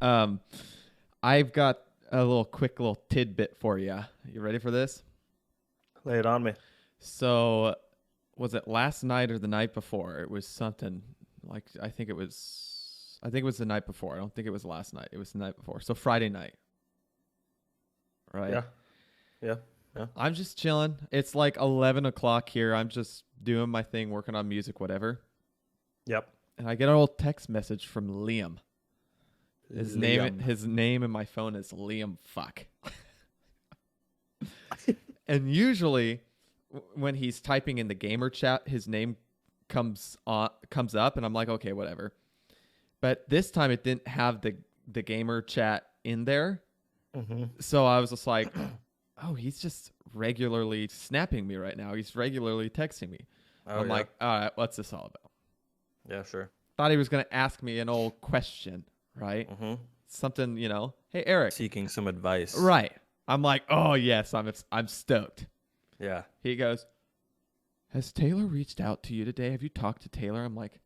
um, I've got a quick little tidbit for you. You ready for this? Lay it on me. So, was it last night or the night before? It was something like I think it was the night before. I don't think it was last night. It was the night before. So Friday night, right? Yeah. Yeah. Yeah. I'm just chilling. It's like 11 o'clock here. I'm just doing my thing, working on music, whatever. Yep. And I get an old text message from Liam. Liam. His name in my phone is Liam Fuck. And usually when he's typing in the gamer chat, his name comes up, and I'm like, okay, whatever. But this time it didn't have the gamer chat in there. Mm-hmm. So I was just like, oh, he's just regularly snapping me right now. He's regularly texting me. I'm like, all right, what's this all about? Yeah, sure. Thought he was going to ask me an old question, right? Mm-hmm. Something, hey, Eric. Seeking some advice. Right. I'm like, oh, yes, I'm stoked. Yeah. He goes, has Taylor reached out to you today? Have you talked to Taylor? I'm like,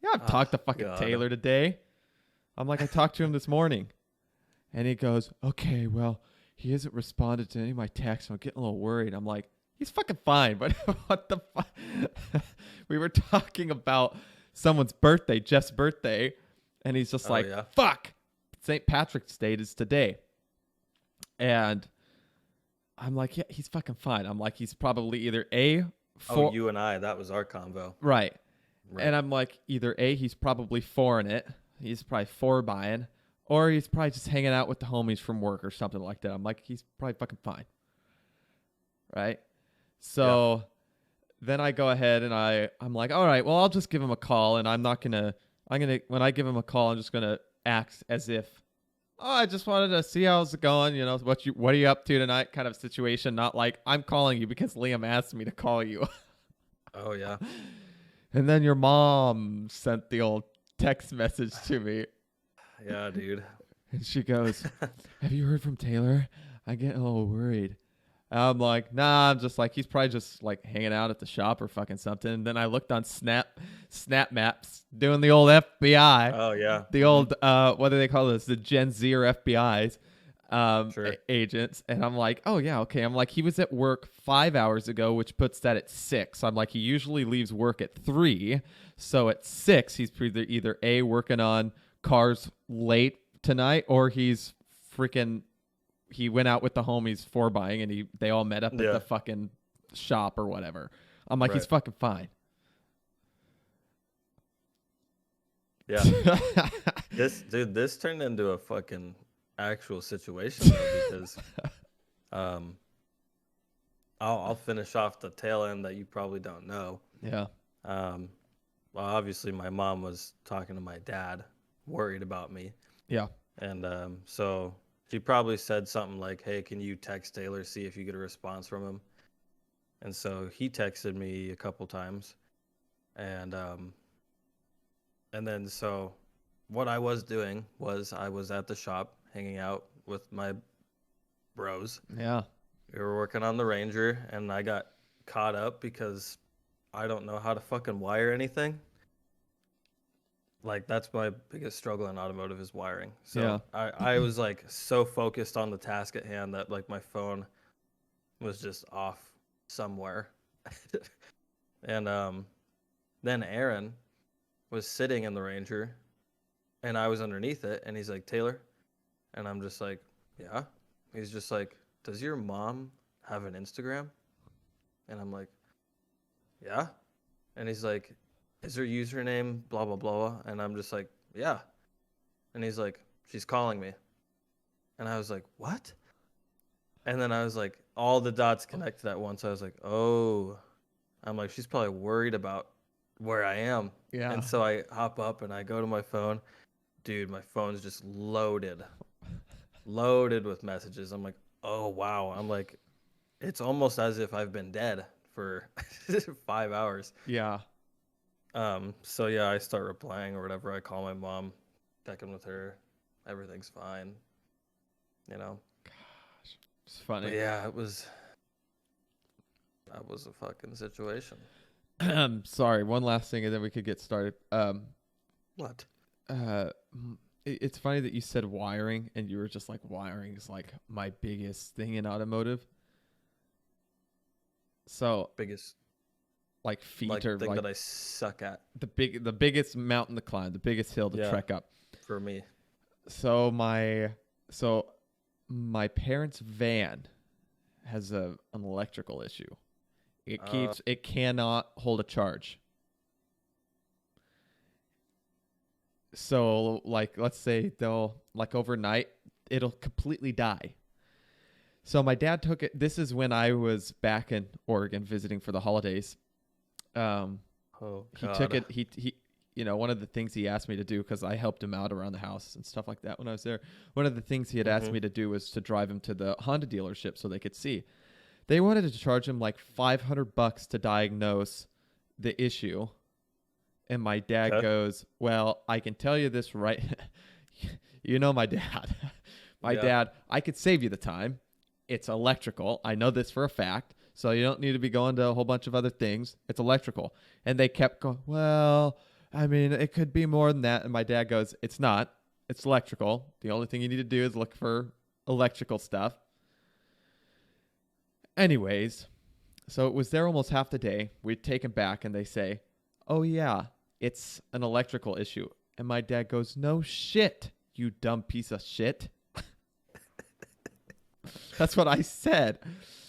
yeah, I've talked to fucking Taylor today. I'm like, I talked to him this morning. And he goes, okay, well, he hasn't responded to any of my texts. So I'm getting a little worried. I'm like, he's fucking fine. But what the fuck? We were talking about someone's birthday, Jeff's birthday. And he's just fuck. St. Patrick's Day is today. And I'm like, yeah, he's fucking fine. I'm like, he's probably either you and I, that was our convo. Right. And I'm like, either he's probably foreign it. He's probably buying. Or he's probably just hanging out with the homies from work or something like that. I'm like, he's probably fucking fine. Right? So then I go ahead and I'm like, all right, well, I'll just give him a call. And when I give him a call, I'm just going to act as if, oh, I just wanted to see how's it going. What are you up to tonight kind of situation. Not like I'm calling you because Liam asked me to call you. Oh, yeah. And then your mom sent the old text message to me. Yeah, dude. And she goes, have you heard from Taylor? I get a little worried. I'm like, nah, I'm just like, he's probably just like hanging out at the shop or fucking something. And then I looked on Snap Maps, doing the old FBI. Oh, yeah. The old, what do they call this? The Gen Z or FBI's agents. And I'm like, oh, yeah, okay. I'm like, he was at work 5 hours ago, which puts that at 6. I'm like, he usually leaves work at 3. So at 6, he's either A, working on cars late tonight, or he's he went out with the homies for buying, and they all met up at the fucking shop or whatever. I'm like, he's fucking fine. Yeah. This turned into a fucking actual situation though, because I'll finish off the tail end that you probably don't know. Yeah. Well, obviously my mom was talking to my dad, worried about me. Yeah. And so she probably said something like, hey, can you text Taylor, see if you get a response from him? And so he texted me a couple times. And then so what I was doing was I was at the shop hanging out with my bros. Yeah. We were working on the Ranger, and I got caught up because I don't know how to fucking wire anything. Like, that's my biggest struggle in automotive is wiring. So I was like so focused on the task at hand that like my phone was just off somewhere. And then Aaron was sitting in the Ranger and I was underneath it, and he's like, Taylor. And I'm just like, yeah. He's just like, does your mom have an Instagram? And I'm like, yeah. And he's like, is her username blah, blah, blah? And I'm just like, yeah. And he's like, she's calling me. And I was like, what? And then I was like, all the dots connected at once. I was like, oh. I'm like, she's probably worried about where I am. Yeah. And so I hop up and I go to my phone. Dude, my phone's just loaded with messages. I'm like, oh, wow. I'm like, it's almost as if I've been dead for 5 hours. Yeah. So yeah, I start replying or whatever. I call my mom, checking with her. Everything's fine. Gosh, it's funny. But yeah, that was a fucking situation. Sorry, one last thing and then we could get started. What? it's funny that you said wiring, and you were just like, wiring is like my biggest thing in automotive. So Biggest like feet like or thing like that I suck at. the biggest mountain to climb, the biggest hill to trek up. For me. So my parents' van has an electrical issue. It cannot hold a charge. So like let's say they'll like overnight it'll completely die. So my dad took it. This is when I was back in Oregon visiting for the holidays. He took it. He one of the things he asked me to do, because I helped him out around the house and stuff like that when I was there. One of the things he had asked me to do was to drive him to the Honda dealership so they could see. They wanted to charge him like $500 to diagnose the issue. And my dad goes, well, I can tell you this right. You know my dad. Dad, I could save you the time. It's electrical. I know this for a fact. So you don't need to be going to a whole bunch of other things. It's electrical. And they kept going, well, I mean, it could be more than that. And my dad goes, it's not. It's electrical. The only thing you need to do is look for electrical stuff. Anyways, so it was there almost half the day. We'd take him back and they say, oh, yeah, it's an electrical issue. And my dad goes, no shit, you dumb piece of shit. That's what I said.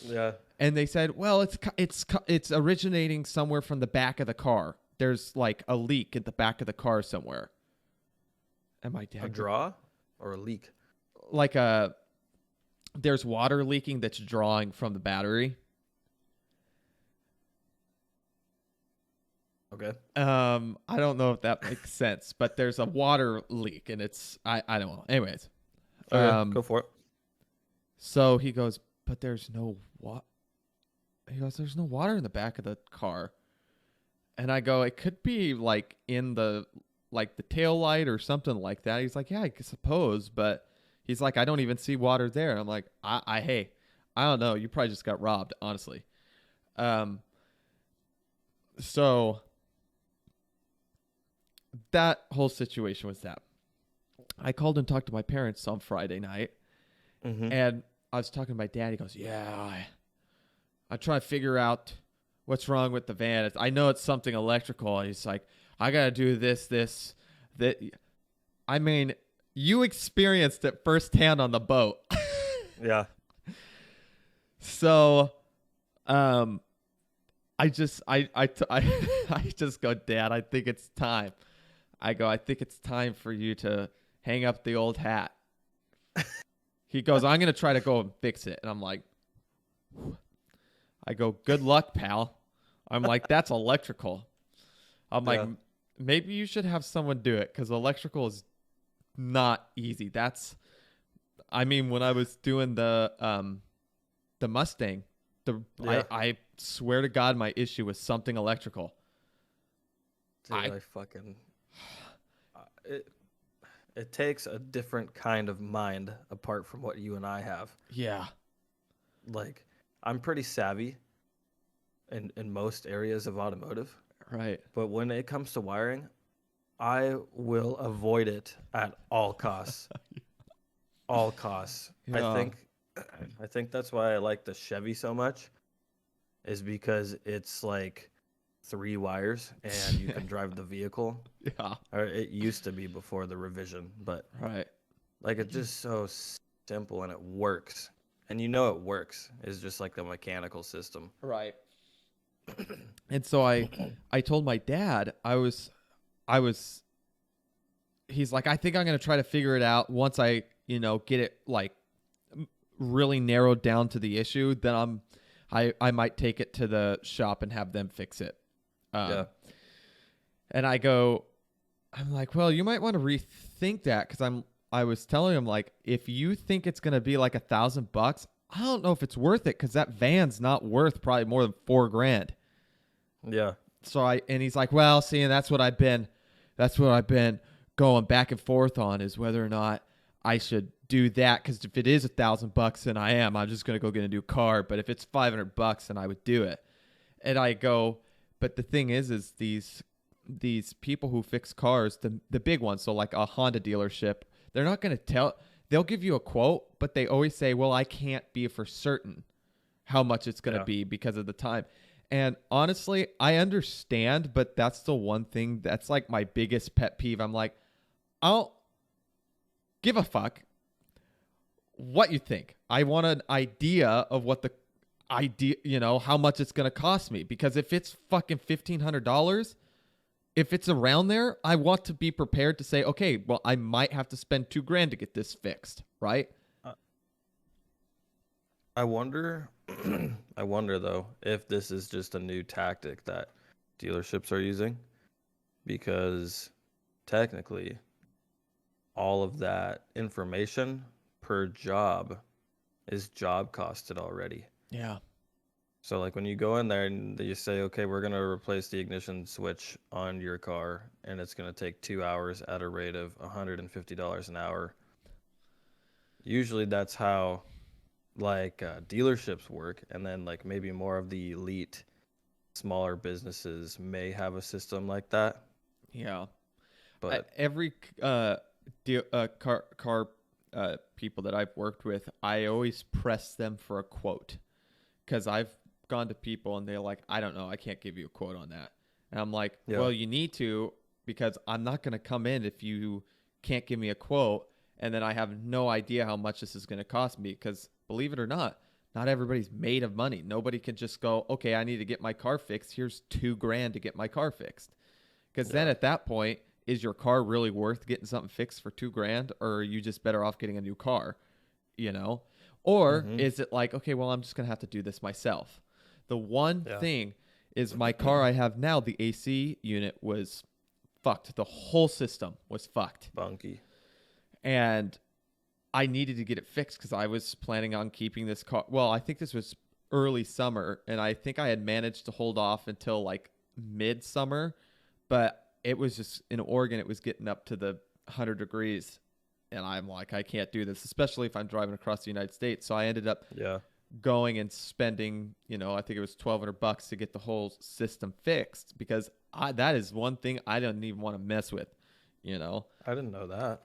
Yeah. And they said, well, it's originating somewhere from the back of the car. There's like a leak in the back of the car somewhere. And my dad, a draw or a leak? Like there's water leaking that's drawing from the battery. Okay. I don't know if that makes sense, but there's a water leak and I don't know. Anyways. Okay, go for it. So he goes, but there's no water. He goes, there's no water in the back of the car. And I go, it could be like in the tail light or something like that. He's like, yeah, I suppose. But he's like, I don't even see water there. I'm like, hey, I don't know. You probably just got robbed, honestly. So that whole situation was that. I called and talked to my parents on Friday night. Mm-hmm. And I was talking to my dad. He goes, yeah, I try to figure out what's wrong with the van. I know it's something electrical. And he's like, I got to do this, that. I mean, you experienced it firsthand on the boat. Yeah. So, I just go, Dad, I think it's time. I think it's time for you to hang up the old hat. He goes, I'm going to try to go and fix it. And I'm like, I go, good luck, pal. I'm like, that's electrical. I'm like, maybe you should have someone do it, because electrical is not easy. When I was doing the Mustang, I swear to God, my issue was something electrical. Dude, it takes a different kind of mind apart from what you and I have. Yeah. Like, I'm pretty savvy in most areas of automotive. Right. But when it comes to wiring, I will avoid it at all costs. All costs. Yeah. I think that's why I like the Chevy so much, is because it's like 3 wires and you can drive the vehicle. Yeah. Or it used to be before the revision, but right. Like, it's just so simple and it works. And it works. It's just like the mechanical system. Right. And so I told my dad, he's like, I think I'm going to try to figure it out once I, get it like really narrowed down to the issue. Then I might take it to the shop and have them fix it. Yeah. And I'm like, well, you might want to rethink that, because I was telling him, like, if you think it's going to be like $1,000, I don't know if it's worth it, because that van's not worth probably more than $4,000. Yeah. So and he's like, well, see, and that's what I've been going back and forth on, is whether or not I should do that. Because if it is $1,000, then I'm just going to go get a new car. But if it's $500, then I would do it. And I go, but the thing is these these people who fix cars, the big ones, so like a Honda dealership, they're not going to tell. They'll give you a quote, but they always say, "Well, I can't be for certain how much it's going to be because of the time." And honestly, I understand, but that's the one thing that's like my biggest pet peeve. I'm like, I don't give a fuck what you think. I want an idea of what the idea, how much it's going to cost me. Because if it's fucking $1,500, if it's around there, I want to be prepared to say, okay, well, I might have to spend $2,000 to get this fixed, right? I wonder, I wonder though, if this is just a new tactic that dealerships are using, because technically all of that information per job is job costed already. Yeah. So like when you go in there and you say, okay, we're going to replace the ignition switch on your car and it's going to take 2 hours at a rate of $150 an hour. Usually that's how like dealerships work. And then like maybe more of the elite smaller businesses may have a system like that. Yeah. But every car people that I've worked with, I always press them for a quote, because I've gone to people and they're like, I don't know, I can't give you a quote on that. And I'm like, well, you need to, because I'm not going to come in if you can't give me a quote and then I have no idea how much this is going to cost me. Because believe it or not everybody's made of money. Nobody can just go, okay, I need to get my car fixed. Here's $2,000 to get my car fixed. Because then at that point, is your car really worth getting something fixed for $2,000, or are you just better off getting a new car? Or is it like, okay, well, I'm just going to have to do this myself. The one thing is my car I have now, the AC unit was fucked. The whole system was fucked. Bunky. And I needed to get it fixed because I was planning on keeping this car. Well, I think this was early summer, and I think I had managed to hold off until like midsummer, but it was just in Oregon, it was getting up to the 100 degrees. And I'm like, I can't do this, especially if I'm driving across the United States. So I ended up going and spending, I think it was $1,200 to get the whole system fixed, because that is one thing I don't even want to mess with, I didn't know that.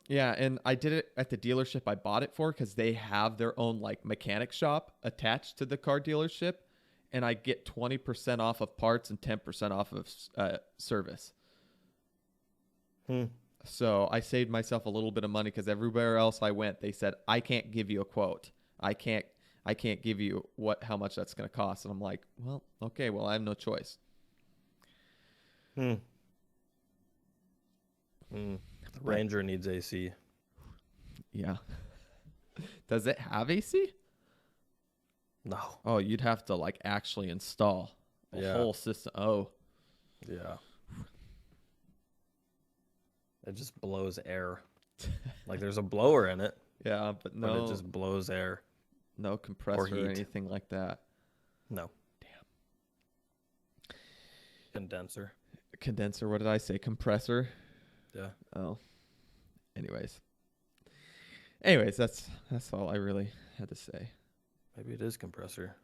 Yeah, and I did it at the dealership I bought it for, because they have their own like mechanic shop attached to the car dealership, and I get 20% off of parts and 10% off of service. So I saved myself a little bit of money, because everywhere else I went, they said, I can't give you a quote. I can't give you how much that's going to cost. And I'm like, well, okay, well, I have no choice. Ranger needs AC. Yeah. Does it have AC? No. Oh, you'd have to like actually install a whole system. Oh. Yeah. It just blows air. Like there's a blower in it. Yeah, but no. But it just blows air. No compressor or anything like that. No. Damn. Condenser. What did I say? Compressor? Yeah. Oh. Anyways, that's all I really had to say. Maybe it is compressor.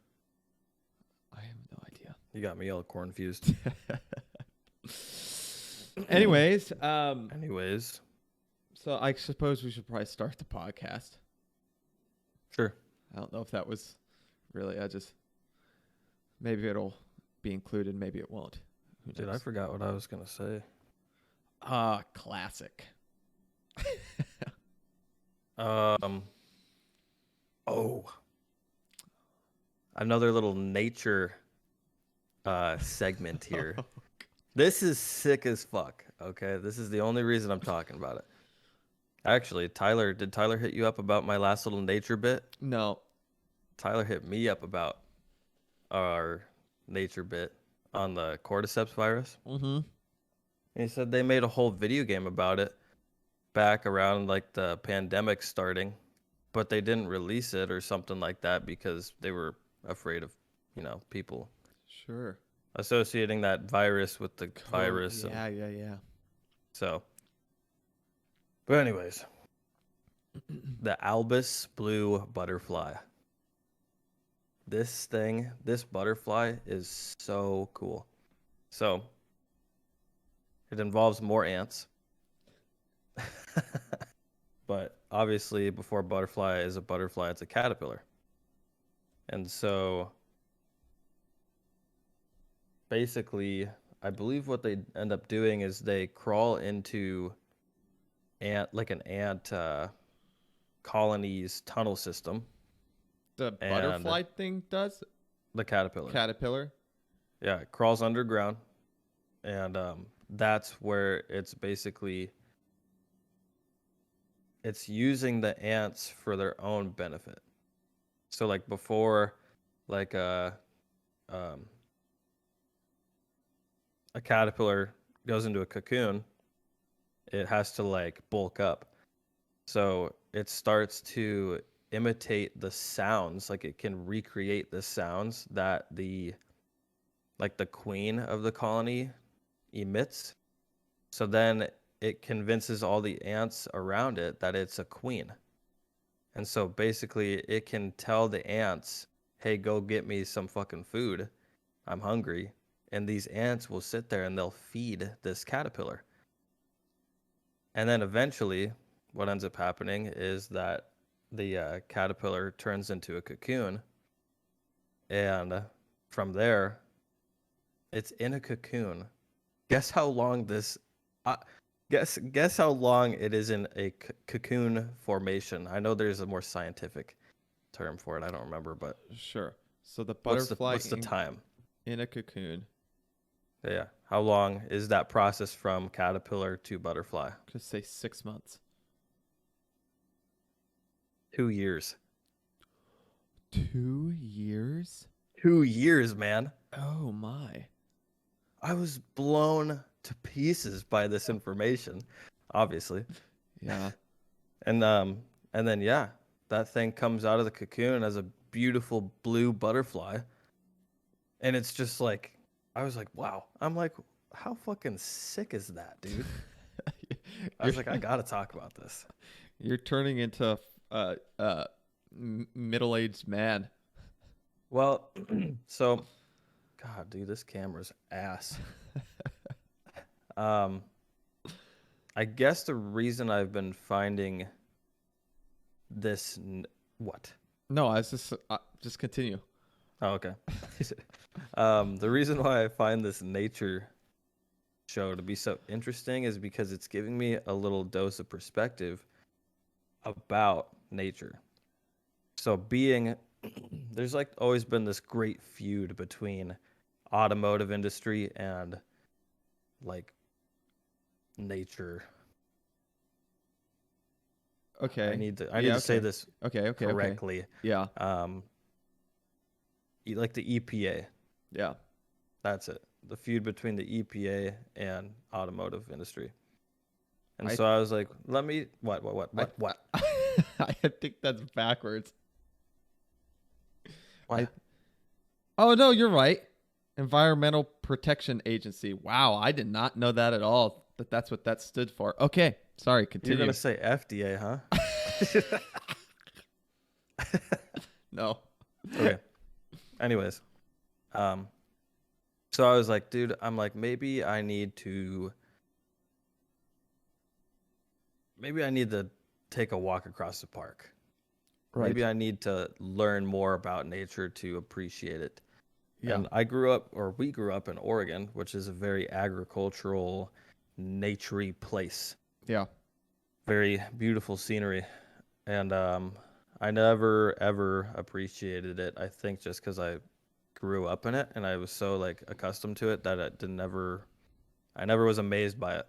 I have no idea. You got me all confused. Anyways. So I suppose we should probably start the podcast. Sure. I don't know if that was really, maybe it'll be included, maybe it won't. Dude, I forgot what I was going to say. Classic. Another little nature segment here. This is sick as fuck, okay? This is the only reason I'm talking about it. Actually, did Tyler hit you up about my last little nature bit? No. Tyler hit me up about our nature bit on the cordyceps virus. Mm-hmm. He said they made a whole video game about it back around like the pandemic starting, but they didn't release it or something like that because they were afraid of, people associating that virus with the virus. Yeah. So, but anyways, the albus blue butterfly. This butterfly is so cool. So, It involves more ants. But obviously, before a butterfly is a butterfly, it's a caterpillar. And so basically, I believe what they end up doing is they crawl into an ant colony's tunnel system. The butterfly thing does? The caterpillar. Caterpillar? Yeah, it crawls underground. And that's where it's basically, it's using the ants for their own benefit. So like before, like a caterpillar goes into a cocoon, it has to like bulk up. So it starts to imitate the sounds, like it can recreate the sounds that the queen of the colony emits. So then it convinces all the ants around it that it's a queen. And so basically it can tell the ants, hey, go get me some fucking food. I'm hungry. And these ants will sit there and they'll feed this caterpillar. And then eventually what ends up happening is that the caterpillar turns into a cocoon. And from there, it's in a cocoon. Guess how long this... Guess how long it is in a cocoon formation. I know there's a more scientific term for it. I don't remember, but sure. So the butterfly what's the time in a cocoon? Yeah. How long is that process from caterpillar to butterfly? Could say 6 months. 2 years. 2 years? 2 years, man. Oh my. I was blown to pieces by this information, obviously. Yeah. And then yeah, that thing comes out of the cocoon as a beautiful blue butterfly. And it's just like, I was like, wow. I'm like, how fucking sick is that, dude? I was like, I gotta talk about this. You're turning into a middle-aged man. Well, so, God, dude, this camera's ass. I guess the reason I've been finding this, what? No, I was just continue. Oh, okay. The reason why I find this nature show to be so interesting is because it's giving me a little dose of perspective about nature. So there's like always been this great feud between automotive industry and like nature. Okay. I need to say this correctly. Okay. Yeah. Like the EPA. Yeah. That's it. The feud between the EPA and automotive industry. And so I was like, let me what? I think that's backwards. What? Oh no, you're right. Environmental Protection Agency. Wow, I did not know that at all. That's what that stood for. Okay, sorry. Continue. You're gonna say FDA, huh? No. Okay. Anyways, so I was like, dude, I'm like, maybe I need to take a walk across the park. Right. Maybe I need to learn more about nature to appreciate it. Yeah. And we grew up in Oregon, which is a very agricultural, naturey place. Yeah. Very beautiful scenery. And I never, ever appreciated it. I think just because I grew up in it and I was so like accustomed to it that I never was amazed by it.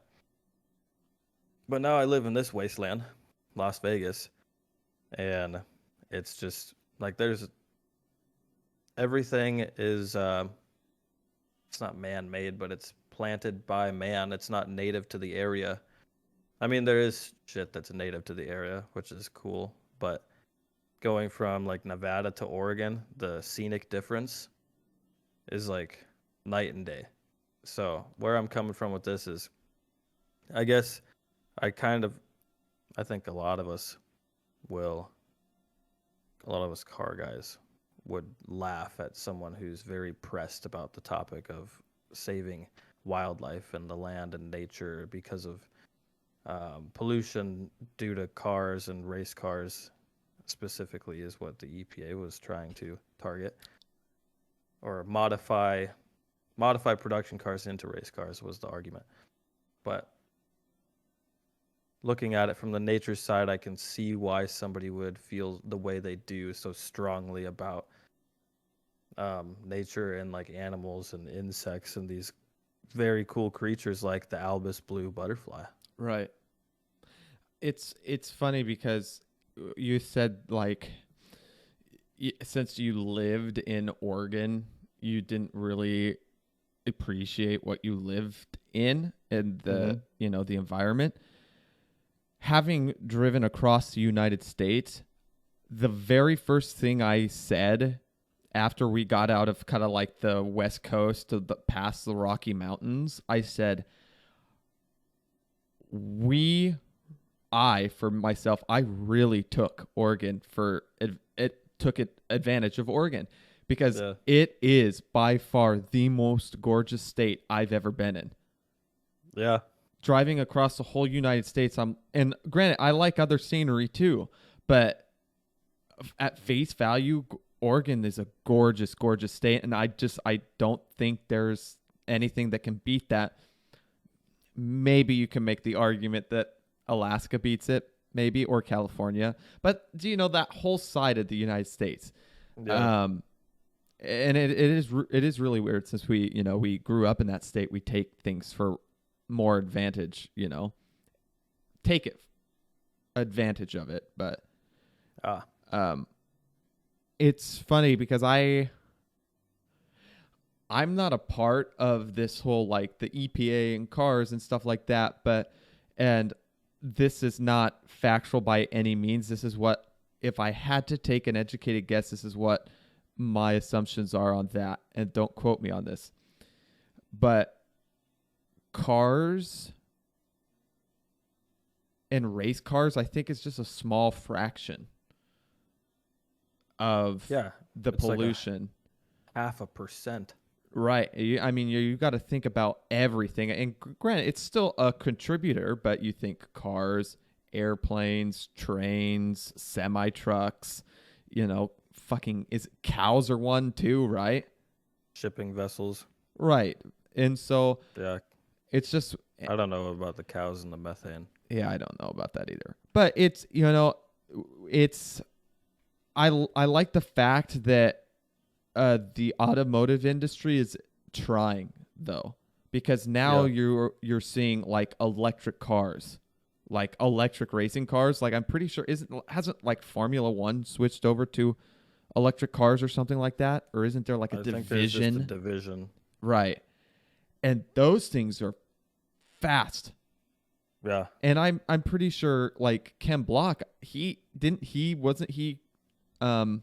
But now I live in this wasteland, Las Vegas, and it's just like everything is, it's not man-made, but it's planted by man. It's not native to the area. I mean, there is shit that's native to the area, which is cool, but going from like Nevada to Oregon, the scenic difference is like night and day. So where I'm coming from with this is, I guess I think a lot of us car guys would laugh at someone who's very pressed about the topic of saving wildlife and the land and nature because of pollution due to cars and race cars specifically is what the EPA was trying to target, or modify production cars into race cars was the argument. But looking at it from the nature side, I can see why somebody would feel the way they do so strongly about nature and like animals and insects and these very cool creatures like the albus blue butterfly. Right. It's funny because you said like since you lived in Oregon, you didn't really appreciate what you lived in and the the environment. Having driven across the United States, the very first thing I said after we got out of kind of like the West Coast to past the Rocky Mountains, I said, for myself, I really took Oregon took advantage of Oregon because it is by far the most gorgeous state I've ever been in. Yeah. Driving across the whole United States, and granted, I like other scenery too, but at face value, Oregon is a gorgeous, gorgeous state, and I don't think there's anything that can beat that. Maybe you can make the argument that Alaska beats it, maybe, or California, but that whole side of the United States, and it is really weird since we grew up in that state. We take things for more advantage, take it advantage of it, but it's funny because I'm not a part of this whole like the EPA and cars and stuff like that, and this is not factual by any means. This is what, if I had to take an educated guess, this is what my assumptions are on that, and don't quote me on this, but cars and race cars, I think, is just a small fraction of the pollution. Like 0.5%. Right. I mean, you got to think about everything. And granted, it's still a contributor, but you think cars, airplanes, trains, semi-trucks, fucking cows are one too, right? Shipping vessels. Right. And so it's just, I don't know about the cows and the methane. Yeah, I don't know about that either. But it's, I like the fact that the automotive industry is trying, though, because now you're seeing like electric cars, like electric racing cars. Like I'm pretty sure hasn't like Formula One switched over to electric cars or something like that, or isn't there like a division? Think there's just a division, right? And those things are fast. Yeah. And I'm pretty sure like Ken Block, wasn't he and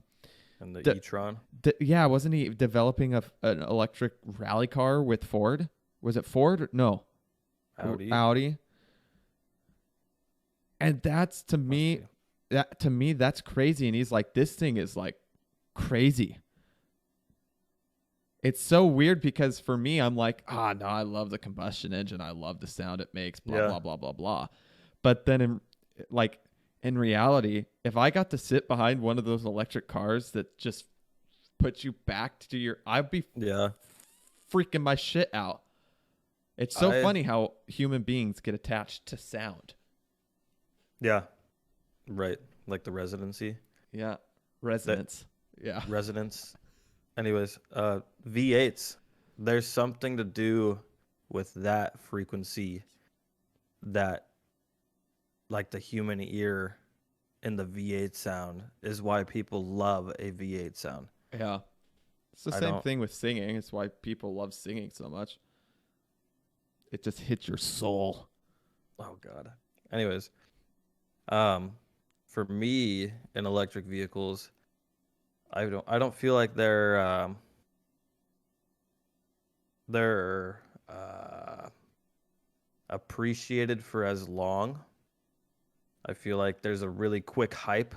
the e-tron? Wasn't he developing an electric rally car with Ford? Was it Ford? No. Audi. And that's to me that's crazy, and he's like, this thing is like crazy. It's so weird because for me, I'm like, no, I love the combustion engine. I love the sound it makes, blah, blah, blah, blah, blah. But then in reality, if I got to sit behind one of those electric cars that just puts you back to I'd be freaking my shit out. It's so funny how human beings get attached to sound. Yeah. Right. Like the residency. Yeah. Resonance. Resonance. Anyways, V8s, there's something to do with that frequency that, like, the human ear in the V8 sound is why people love a V8 sound. Yeah. It's the same thing with singing. It's why people love singing so much. It just hits your soul. Oh, God. Anyways, for me, in electric vehicles, I don't feel like they're appreciated for as long. I feel like there's a really quick hype,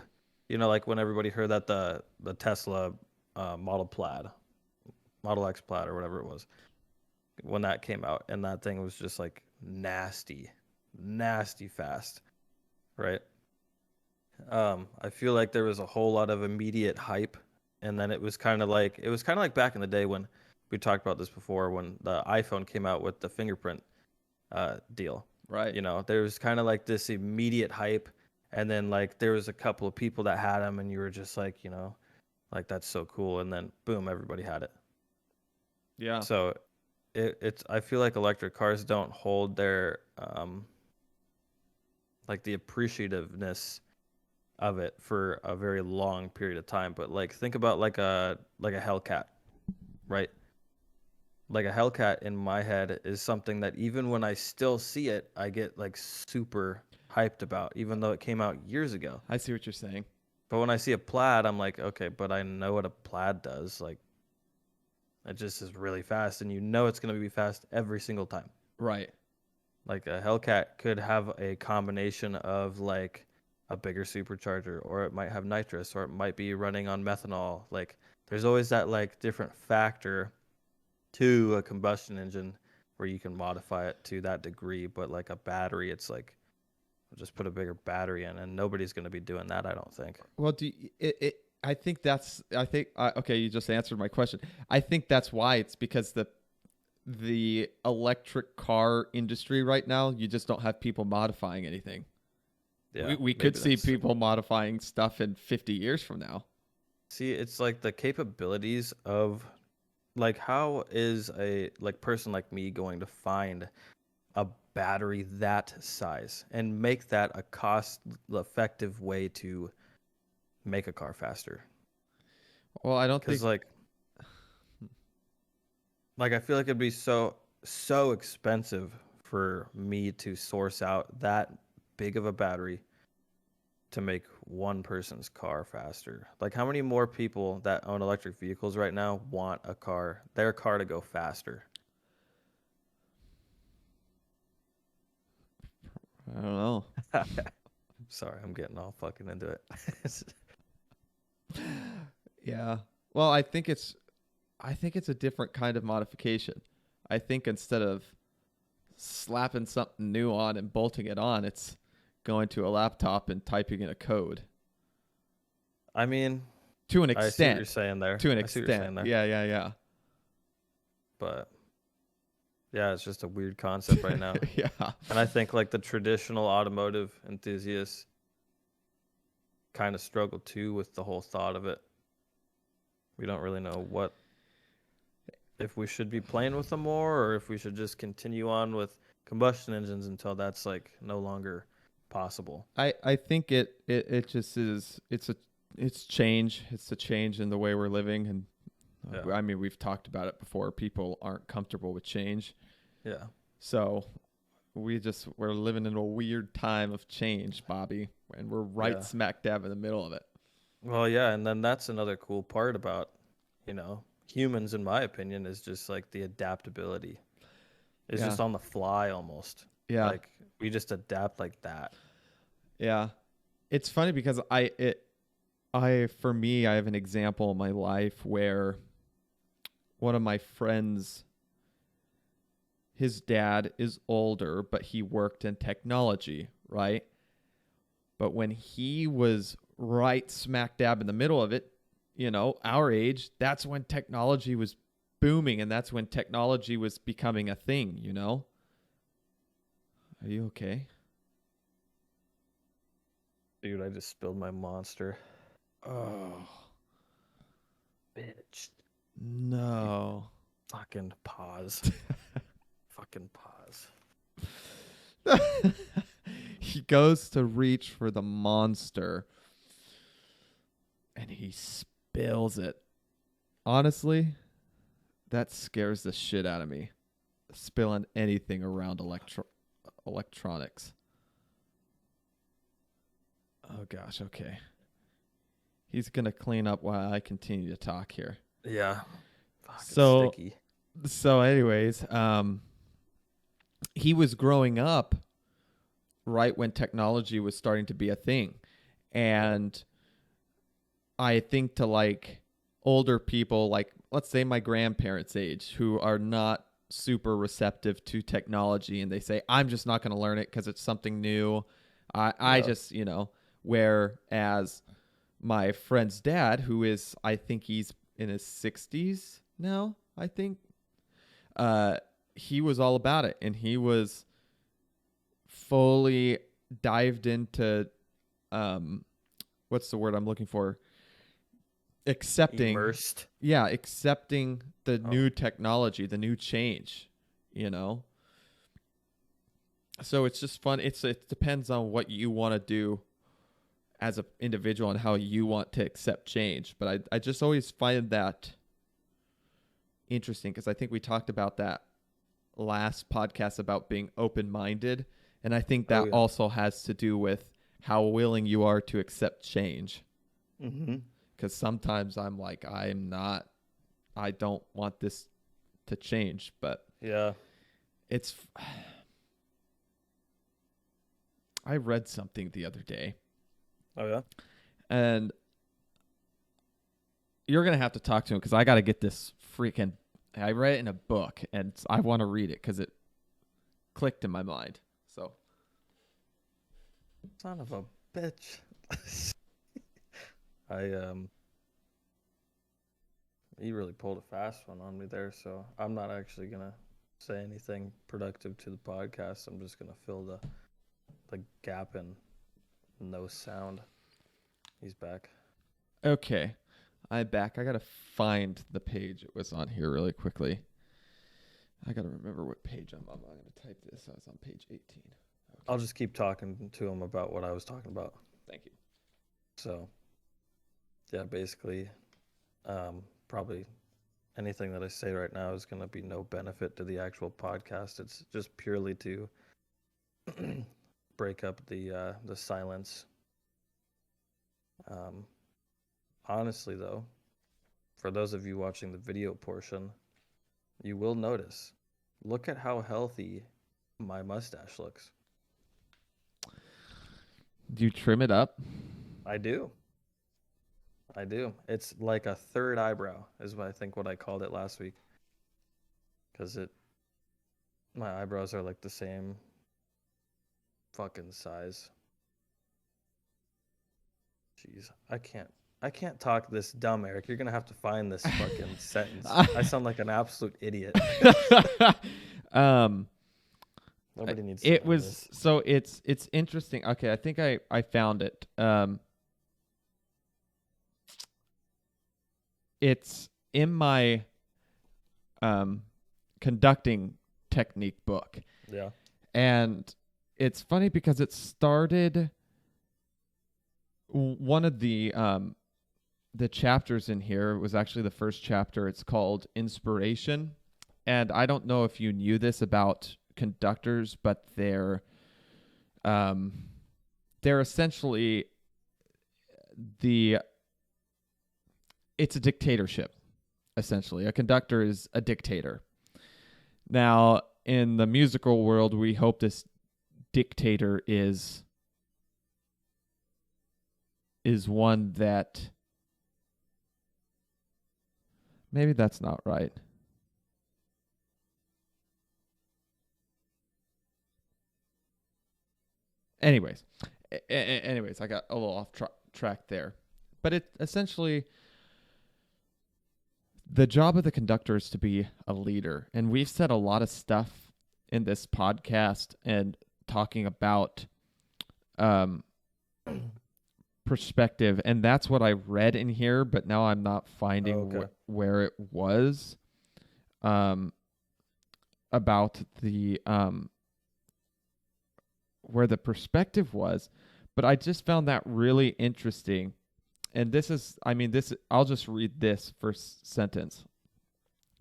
like when everybody heard that the Tesla Model X Plaid or whatever it was when that came out, and that thing was just like nasty fast, right? I feel like there was a whole lot of immediate hype, and then it was kind of like back in the day when we talked about this before, when the iPhone came out with the fingerprint deal. Right. You know, there was kind of like this immediate hype, and then like there was a couple of people that had them, and you were just like, you know, like that's so cool, and then boom, everybody had it. Yeah. So it's I feel like electric cars don't hold their like the appreciativeness of it for a very long period of time. But like think about like a Hellcat, right? Like a Hellcat in my head is something that even when I still see it, I get like super hyped about, even though it came out years ago. I see what you're saying. But when I see a Plaid, I'm like, okay, but I know what a Plaid does. Like, it just is really fast, and you know it's going to be fast every single time. Right. Like a Hellcat could have a combination of like a bigger supercharger, or it might have nitrous, or it might be running on methanol. Like, there's always that like different factor to a combustion engine where you can modify it to that degree. But like a battery, it's like just put a bigger battery in, and nobody's going to be doing that, I don't think. Well, I think okay, you just answered my question. I think that's why. It's because the electric car industry right now, you just don't have people modifying anything. Yeah, we could see people modifying stuff in 50 years from now. See, it's like the capabilities of, like, how is a like person like me going to find a battery that size and make that a cost-effective way to make a car faster? Well, I don't think like I feel like it'd be so expensive for me to source out that big of a battery to make one person's car faster. Like, how many more people that own electric vehicles right now want their car to go faster? I don't know. Sorry, I'm getting all fucking into it. Yeah. Well, I think it's a different kind of modification. I think instead of slapping something new on and bolting it on, it's going to a laptop and typing in a code. I mean, to an extent. I see what you're saying there. To an extent. Yeah. But yeah, it's just a weird concept right now. Yeah. And I think like the traditional automotive enthusiasts kind of struggle too with the whole thought of it. We don't really know if we should be playing with them more, or if we should just continue on with combustion engines until that's like no longer possible. I think it just is. It's change. It's a change in the way we're living, and I mean, we've talked about it before. People aren't comfortable with change. Yeah. So we're living in a weird time of change, Bobby, and we're right smack dab in the middle of it. Well, yeah, and then that's another cool part about, humans, in my opinion, is just like the adaptability. It's just on the fly almost. Yeah. Like we just adapt like that. Yeah. It's funny because for me, I have an example in my life where one of my friends, his dad is older, but he worked in technology, right? But when he was right smack dab in the middle of it, our age, that's when technology was booming, and that's when technology was becoming a thing, Are you okay? Dude, I just spilled my Monster. Oh. Bitch. No. Fucking pause. Fucking pause. He goes to reach for the Monster, and he spills it. Honestly, that scares the shit out of me. Spilling anything around electronics. Oh gosh, okay. He's gonna clean up while I continue to talk here. Yeah. Sticky. So anyways, he was growing up right when technology was starting to be a thing. And I think to like older people, like let's say my grandparents' age, who are not super receptive to technology, and they say, I'm just not going to learn it because it's something new. I just, whereas my friend's dad, who is, I think he's in his 60s now, I think, he was all about it, and he was fully dived into, what's the word I'm looking for? Accepting the new technology, the new change, So it's just fun. It depends on what you want to do as an individual and how you want to accept change. But I just always find that interesting because I think we talked about that last podcast about being open-minded. And I think that also has to do with how willing you are to accept change. Mm-hmm. Because sometimes I'm like, I don't want this to change, but I read something the other day. Oh, yeah? And you're going to have to talk to him because I got to get this I read it in a book and I want to read it because it clicked in my mind. So. Son of a bitch. You really pulled a fast one on me there, so I'm not actually gonna say anything productive to the podcast. I'm just gonna fill the gap in no sound. He's back. Okay, I'm back. I gotta find the page it was on here really quickly. I gotta remember what page I'm on. I'm gonna type this. I was on page 18. Okay. I'll just keep talking to him about what I was talking about. Thank you. So, yeah, basically, probably anything that I say right now is going to be no benefit to the actual podcast. It's just purely to break up the silence. Honestly, though, for those of you watching the video portion, you will notice, look at how healthy my mustache looks. Do you trim it up? I do. It's like a third eyebrow is what I called it last week. Because my eyebrows are like the same fucking size. Jeez, I can't talk this dumb, Eric. You're gonna have to find this fucking sentence. I sound like an absolute idiot. Nobody needs to know this. So it's interesting. Okay, I think I found it. It's in my conducting technique book. Yeah. And it's funny because it started one of the chapters in here was actually the first chapter. It's called Inspiration. And I don't know if you knew this about conductors, but they're essentially it's a dictatorship, essentially. A conductor is a dictator. Now, in the musical world, we hope this dictator is one that maybe that's not right. Anyways, I got a little off track there. But it essentially, the job of the conductor is to be a leader. And we've said a lot of stuff in this podcast and talking about perspective. And that's what I read in here, but now I'm not finding where it was about the where the perspective was. But I just found that really interesting. And I'll just read this first sentence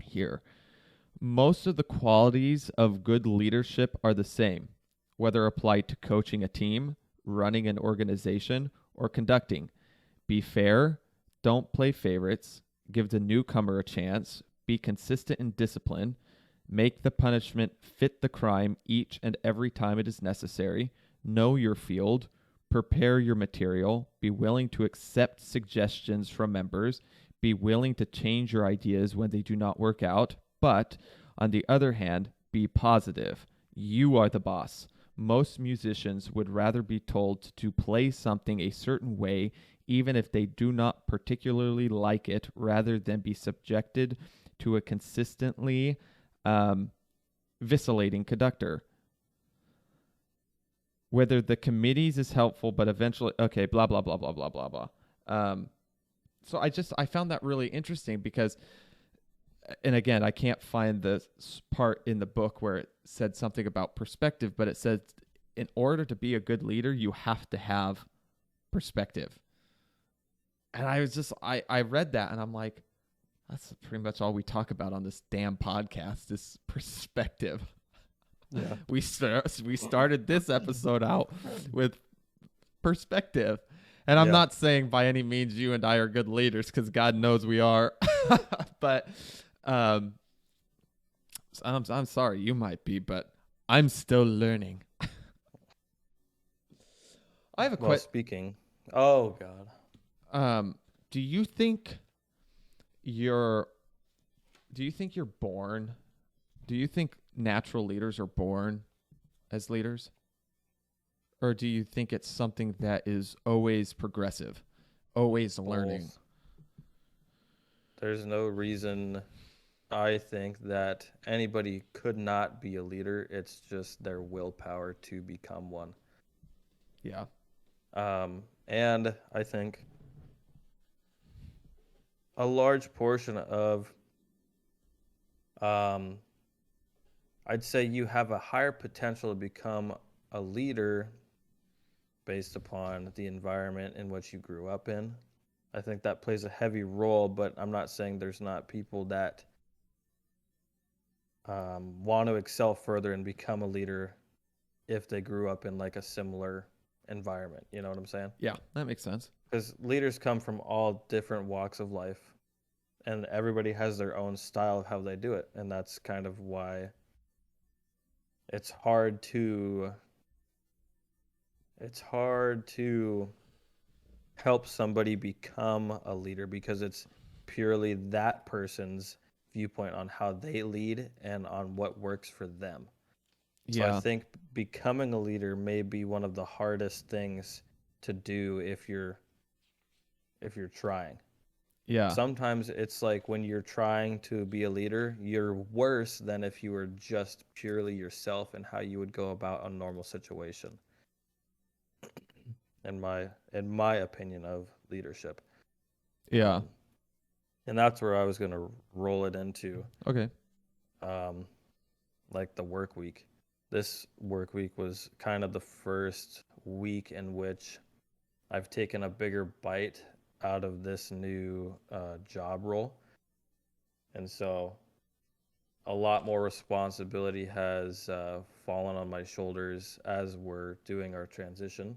here. Most of the qualities of good leadership are the same, whether applied to coaching a team, running an organization, or conducting. Be fair, don't play favorites, give the newcomer a chance, be consistent in discipline, make the punishment fit the crime each and every time it is necessary, know your field, prepare your material, be willing to accept suggestions from members, be willing to change your ideas when they do not work out, but On the other hand, be positive. You are the boss. Most musicians would rather be told to play something a certain way, even if they do not particularly like it, rather than be subjected to a consistently vacillating conductor. Whether the committees is helpful, but eventually, okay, blah, blah, blah, blah, blah, blah, blah. So I found that really interesting because, and again, I can't find the part in the book where it said something about perspective, but it said in order to be a good leader, you have to have perspective. And I was just, I read that and I'm like, that's pretty much all we talk about on this damn podcast is perspective. Yeah. We started this episode out with perspective. And I'm not saying by any means you and I are good leaders, because God knows we are. But I'm sorry, you might be, but I'm still learning. I have a question. Speaking. Oh God. Do you think you're born? Do you think natural leaders are born as leaders? Or do you think it's something that is always progressive, always learning? There's no reason I think that anybody could not be a leader. It's just their willpower to become one. Yeah. And I think a large portion of, I'd say you have a higher potential to become a leader based upon the environment in which you grew up in. I think that plays a heavy role, but I'm not saying there's not people that want to excel further and become a leader if they grew up in like a similar environment. You know what I'm saying? Yeah, that makes sense. Because leaders come from all different walks of life, and everybody has their own style of how they do it. And that's kind of why it's hard to help somebody become a leader, because it's purely that person's viewpoint on how they lead and on what works for them. So I think becoming a leader may be one of the hardest things to do if you're trying. Yeah. Sometimes it's like when you're trying to be a leader, you're worse than if you were just purely yourself and how you would go about a normal situation. In my opinion of leadership. Yeah. And that's where I was going to roll it into. Okay. Like the work week. This work week was kind of the first week in which I've taken a bigger bite out of this new job role. And so a lot more responsibility has fallen on my shoulders as we're doing our transition.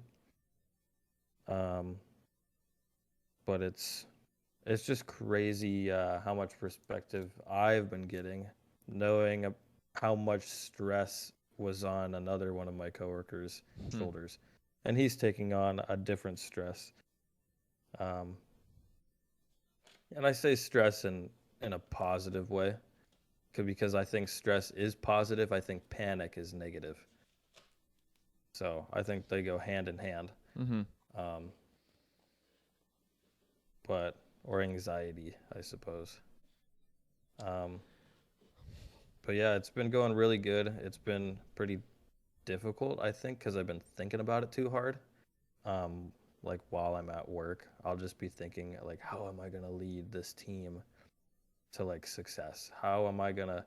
But it's just crazy how much perspective I've been getting, knowing how much stress was on another one of my coworkers' shoulders, and he's taking on a different stress. And I say stress in a positive way, because I think stress is positive. I think panic is negative. So I think they go hand in hand. Mm-hmm. Or anxiety, I suppose. But yeah, it's been going really good. It's been pretty difficult, I think, because I've been thinking about it too hard. Like while I'm at work, I'll just be thinking like, how am I going to lead this team to like success? How am I going to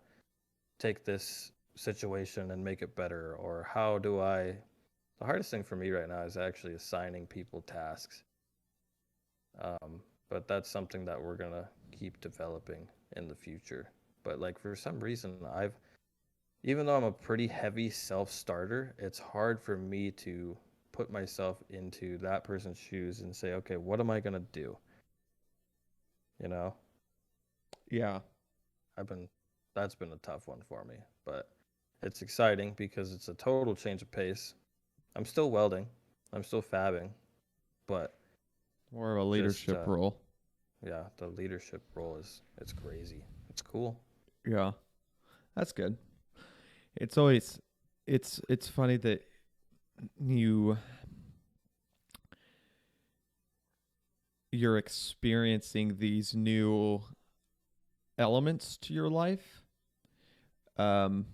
take this situation and make it better? Or the hardest thing for me right now is actually assigning people tasks. But that's something that we're going to keep developing in the future. But like for some reason, even though I'm a pretty heavy self-starter, it's hard for me to put myself into that person's shoes and say, okay, what am I going to do? You know? Yeah. That's been a tough one for me, but it's exciting because it's a total change of pace. I'm still welding. I'm still fabbing, but more of a leadership role. Yeah, the leadership role it's crazy. It's cool. Yeah. That's good. It's always it's funny that you you're experiencing these new elements to your life, um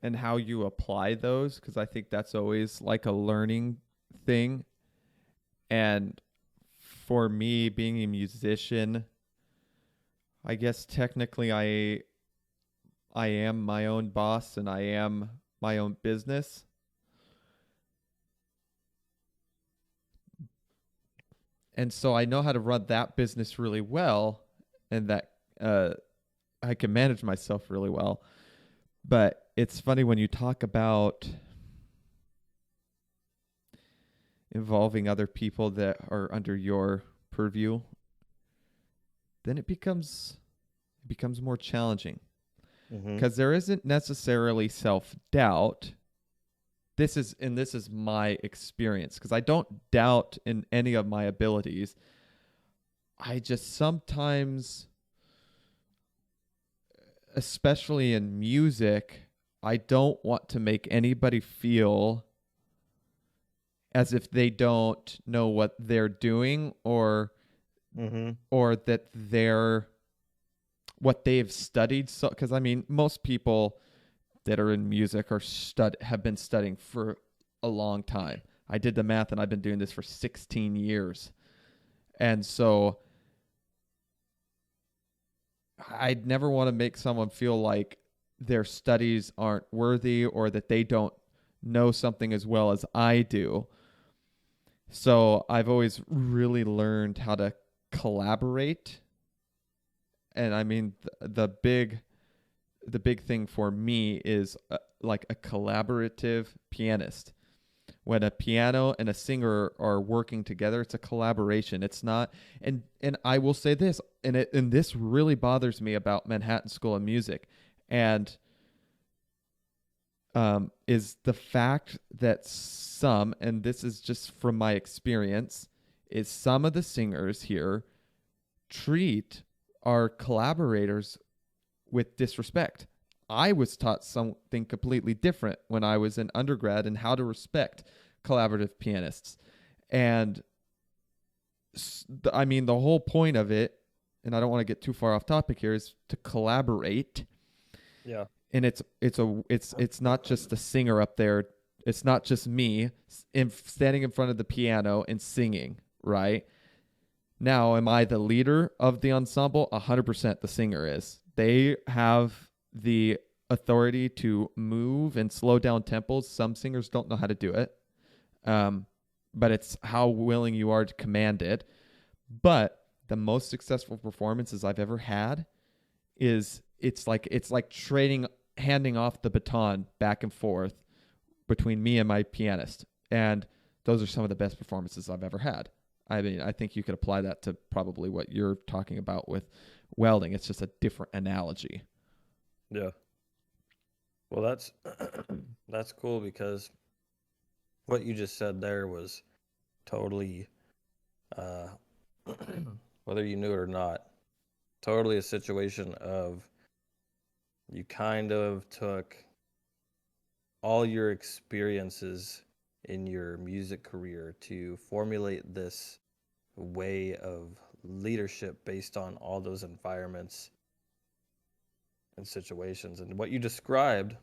and how you apply those, because I think that's always like a learning thing. And for me, being a musician, I guess technically I am my own boss and I am my own business. And so I know how to run that business really well, and that uh, I can manage myself really well. But it's funny when you talk about involving other people that are under your purview, then it becomes more challenging, Mm-hmm. because there isn't necessarily self-doubt. This is my experience, because I don't doubt in any of my abilities. I just sometimes, especially in music, I don't want to make anybody feel as if they don't know what they're doing, Mm-hmm. or that they're what they've studied. So, because I mean, most people that are in music have been studying for a long time. I did the math, and I've been doing this for 16 years. And so I'd never want to make someone feel like their studies aren't worthy, or that they don't know something as well as I do. So I've always really learned how to collaborate. And I mean, the big thing for me is like a collaborative pianist. When a piano and a singer are working together, it's a collaboration. It's not, and I will say this, and this really bothers me about Manhattan School of Music, and is the fact that some, and this is just from my experience, is some of the singers here treat our collaborators with disrespect. I was taught something completely different when I was in undergrad, and how to respect collaborative pianists. And I mean, the whole point of it, and I don't want to get too far off topic here, is to collaborate. Yeah. And it's not just the singer up there. It's not just me standing in front of the piano and singing, right? Now, am I the leader of the ensemble? 100% the singer is. They have the authority to move and slow down tempos. Some singers don't know how to do it, but it's how willing you are to command it. But the most successful performances I've ever had is it's like handing off the baton back and forth between me and my pianist, and those are some of the best performances I've ever had. I mean, I think you could apply that to probably what you're talking about with welding. It's just a different analogy. Yeah. Well, that's that's cool, because what you just said there was totally, uh, whether you knew it or not, totally a situation of you kind of took all your experiences in your music career to formulate this way of leadership based on all those environments and situations. And what you described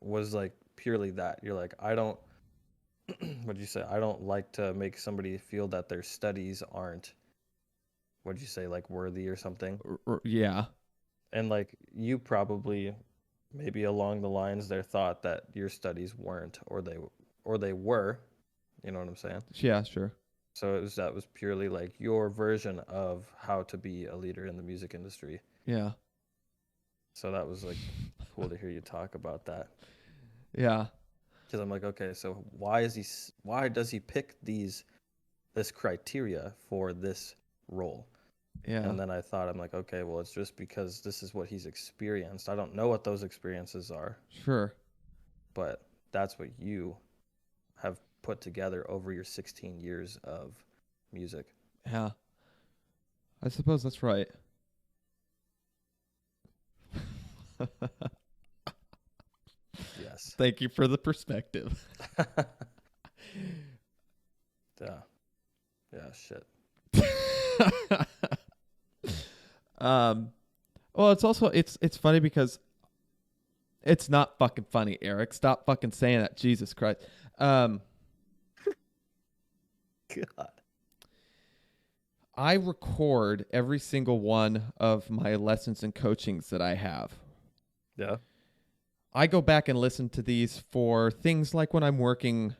was like purely that. You're like, I don't, what'd you say? I don't like to make somebody feel that their studies aren't, what'd you say, like worthy or something? Yeah. And like you probably, maybe along the lines there, thought that your studies weren't, or they were, you know what I'm saying? Yeah, sure. So that was purely like your version of how to be a leader in the music industry. Yeah. So that was like cool to hear you talk about that. Yeah. Because I'm like, okay, so why does he pick this criteria for this role? Yeah. And then I thought, I'm like, okay, well, it's just because this is what he's experienced. I don't know what those experiences are, Sure. but that's what you have put together over your 16 years of music. Yeah. I suppose that's right. Yes. Thank you for the perspective. Yeah. Yeah, shit. Well, it's funny because it's not fucking funny, Eric. Stop fucking saying that. Jesus Christ. God. I record every single one of my lessons and coachings that I have. Yeah. I go back and listen to these for things like when I'm working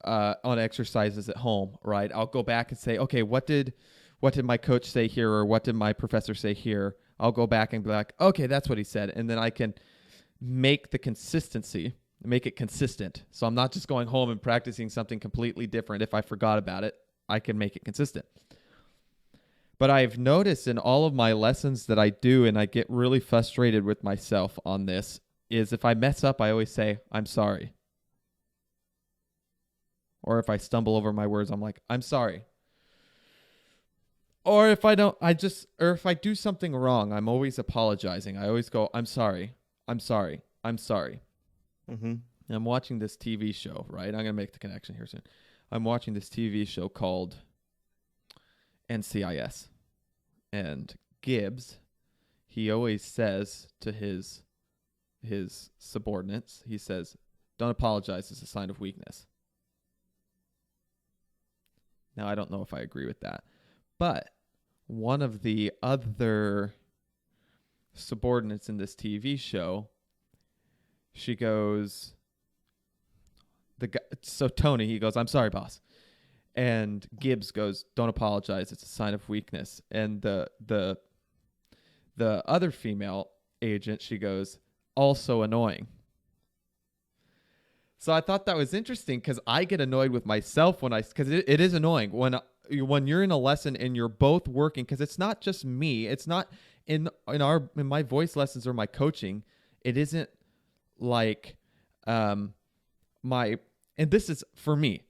on exercises at home, right? I'll go back and say, okay, what did my coach say here, or what did my professor say here? I'll go back and be like, okay, that's what he said. And then I can make it consistent. So I'm not just going home and practicing something completely different. If I forgot about it, I can make it consistent. But I've noticed in all of my lessons that I do, and I get really frustrated with myself on this, is if I mess up, I always say, I'm sorry. Or if I stumble over my words, I'm like, I'm sorry. Or if I if I do something wrong, I'm always apologizing. I always go, I'm sorry. I'm sorry. I'm sorry. Mm-hmm. And I'm watching this TV show, right? I'm going to make the connection here soon. I'm watching this TV show called NCIS. And Gibbs, he always says to his subordinates, he says, don't apologize, it's a sign of weakness. Now, I don't know if I agree with that. But one of the other subordinates in this TV show, she goes, so Tony, he goes, I'm sorry, boss. And Gibbs goes, don't apologize, it's a sign of weakness. And the other female agent, she goes, also annoying. So I thought that was interesting because I get annoyed with myself because it is annoying when you're in a lesson and you're both working, because it's not just me. It's not in my voice lessons or my coaching. It isn't like and this is for me.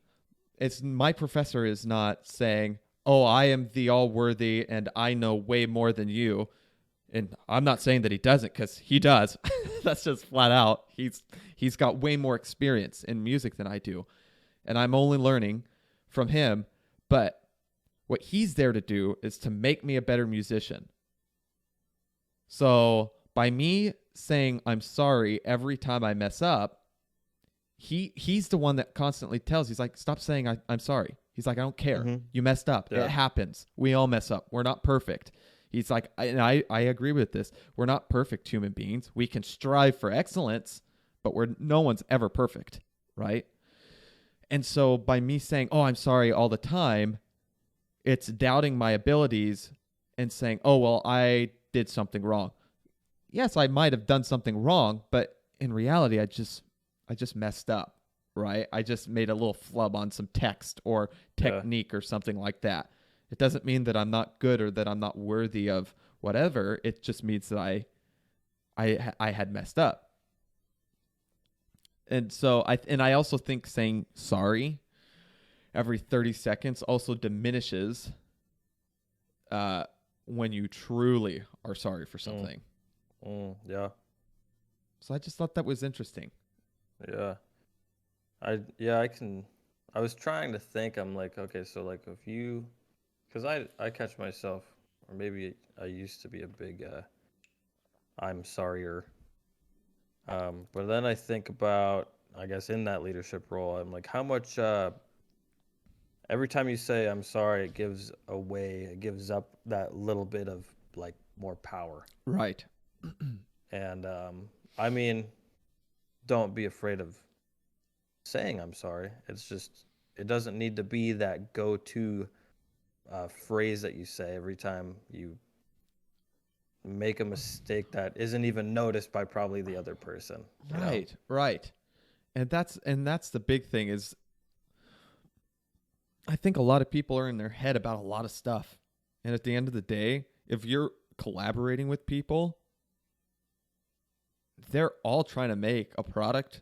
It's my professor is not saying, oh, I am the all worthy and I know way more than you. And I'm not saying that he doesn't, because he does. That's just flat out. He's got way more experience in music than I do. And I'm only learning from him. But what he's there to do is to make me a better musician. So by me saying I'm sorry every time I mess up, he's the one that constantly tells. He's like, stop saying I'm sorry. He's like, I don't care. Mm-hmm. You messed up. Yeah. It happens. We all mess up. We're not perfect. He's like, I agree with this. We're not perfect human beings. We can strive for excellence, but no one's ever perfect, right? And so by me saying, oh, I'm sorry all the time, it's doubting my abilities and saying, oh, well, I did something wrong. Yes, I might have done something wrong, but in reality, I just messed up, right? I just made a little flub on some text or technique or something like that. It doesn't mean that I'm not good or that I'm not worthy of whatever. It just means that I had messed up. And so I also think saying sorry every 30 seconds also diminishes when you truly are sorry for something. Yeah. So I just thought that was interesting. Yeah. I was trying to think. I'm like, okay, so like if you, because I catch myself, or maybe I used to be a big I'm sorrier. But then I think about, I guess in that leadership role, I'm like, how much every time you say I'm sorry, it gives up that little bit of like more power. Right. And I mean, don't be afraid of saying I'm sorry. It's just, it doesn't need to be that go-to phrase that you say every time you make a mistake that isn't even noticed by probably the other person. Right, right. And that's the big thing is I think a lot of people are in their head about a lot of stuff. And at the end of the day, if you're collaborating with people, they're all trying to make a product,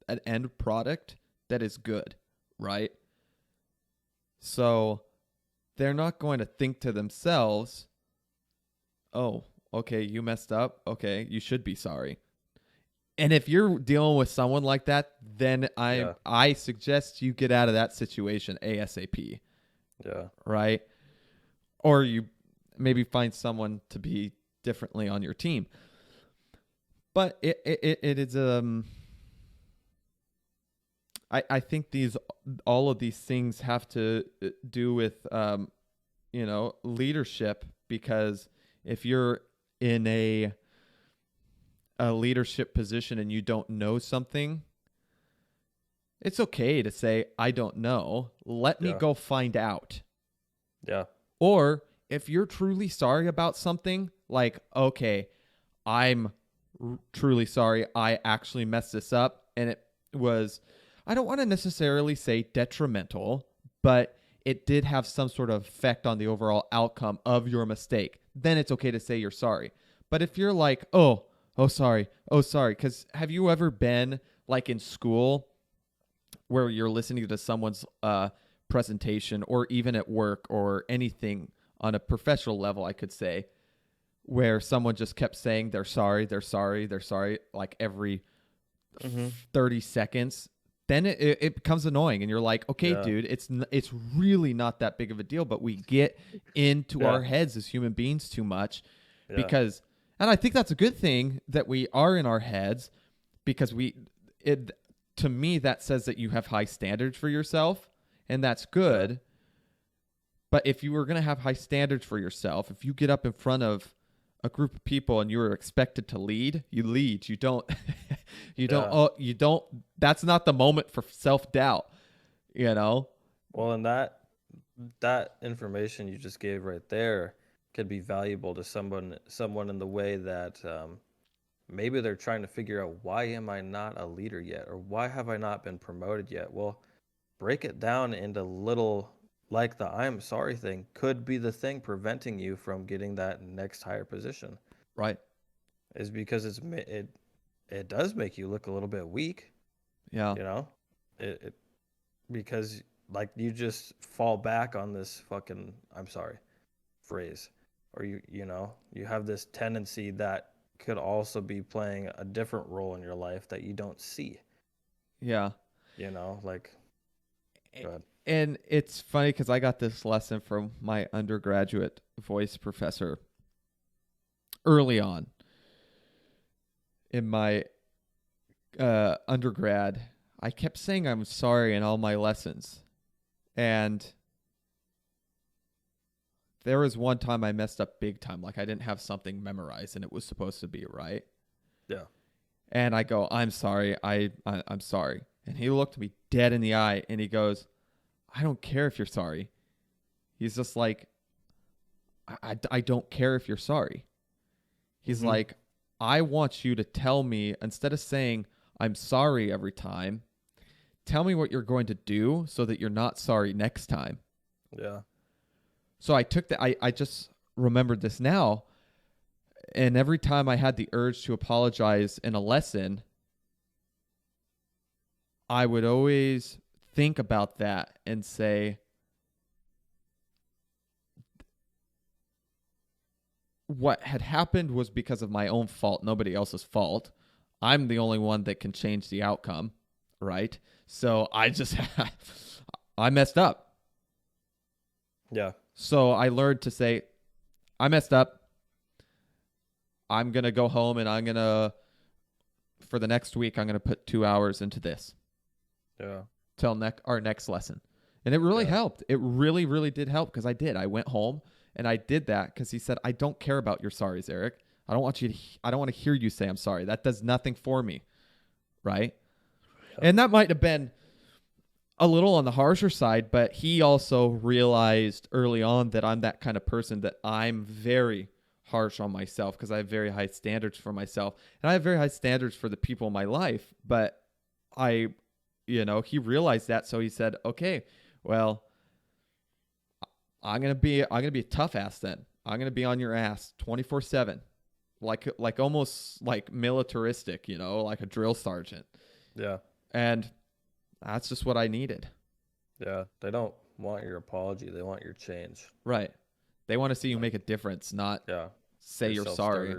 an end product that is good, right? So they're not going to think to themselves, oh, okay, you messed up. Okay, you should be sorry. And if you're dealing with someone like that, then I suggest you get out of that situation ASAP. Yeah. Right? Or you maybe find someone to be differently on your team. But it is I think all of these things have to do with leadership, because if you're in a leadership position and you don't know something, it's okay to say, I don't know. Let me go find out. Yeah. Or if you're truly sorry about something, like, okay, I'm truly sorry, I actually messed this up, and it was, I don't want to necessarily say detrimental, but it did have some sort of effect on the overall outcome of your mistake, then it's okay to say you're sorry. But if you're like, oh, sorry, because have you ever been like in school where you're listening to someone's presentation, or even at work or anything on a professional level, I could say, where someone just kept saying they're sorry, like every 30 seconds, then it becomes annoying, and you're like, okay, dude, it's really not that big of a deal, but we get into our heads as human beings too much, because, and I think that's a good thing that we are in our heads, because to me, that says that you have high standards for yourself, and that's good. But if you were going to have high standards for yourself, if you get up in front of a group of people and you are expected to lead, you lead. You don't, you don't, that's not the moment for self-doubt, Well, and that information you just gave right there could be valuable to someone in the way that maybe they're trying to figure out, why am I not a leader yet? Or why have I not been promoted yet? Well, break it down into little, like the I'm sorry thing could be the thing preventing you from getting that next higher position. Right. Is because it does make you look a little bit weak. Yeah. It because like you just fall back on this fucking I'm sorry phrase, or you have this tendency that could also be playing a different role in your life that you don't see. Yeah. Like, go ahead. And it's funny because I got this lesson from my undergraduate voice professor early on in my undergrad. I kept saying I'm sorry in all my lessons. And there was one time I messed up big time. Like I didn't have something memorized and it was supposed to be right. Yeah. And I go, I'm sorry. I'm sorry. And he looked me dead in the eye and he goes, I don't care if you're sorry. He's just like, I don't care if you're sorry. He's like, I want you to tell me, instead of saying I'm sorry every time, tell me what you're going to do so that you're not sorry next time. Yeah. So I took that. I just remembered this now. And every time I had the urge to apologize in a lesson, I would always think about that and say, what had happened was because of my own fault, nobody else's fault. I'm the only one that can change the outcome, right? So I messed up. Yeah. So I learned to say, I messed up. I'm going to go home and for the next week, I'm going to put 2 hours into this. Yeah. Till our next lesson. And it really helped. It really, really did help, because I did. I went home and I did that because he said, I don't care about your sorries, Eric. I don't want to hear you say I'm sorry. That does nothing for me. Right? Yeah. And that might have been a little on the harsher side, but he also realized early on that I'm that kind of person, that I'm very harsh on myself because I have very high standards for myself. And I have very high standards for the people in my life, but he realized that. So he said, okay, well, I'm going to be a tough ass then. I'm going to be on your ass 24/7. Like almost like militaristic, like a drill sergeant. Yeah. And that's just what I needed. Yeah. They don't want your apology. They want your change. Right. They want to see you make a difference, not say you're sorry.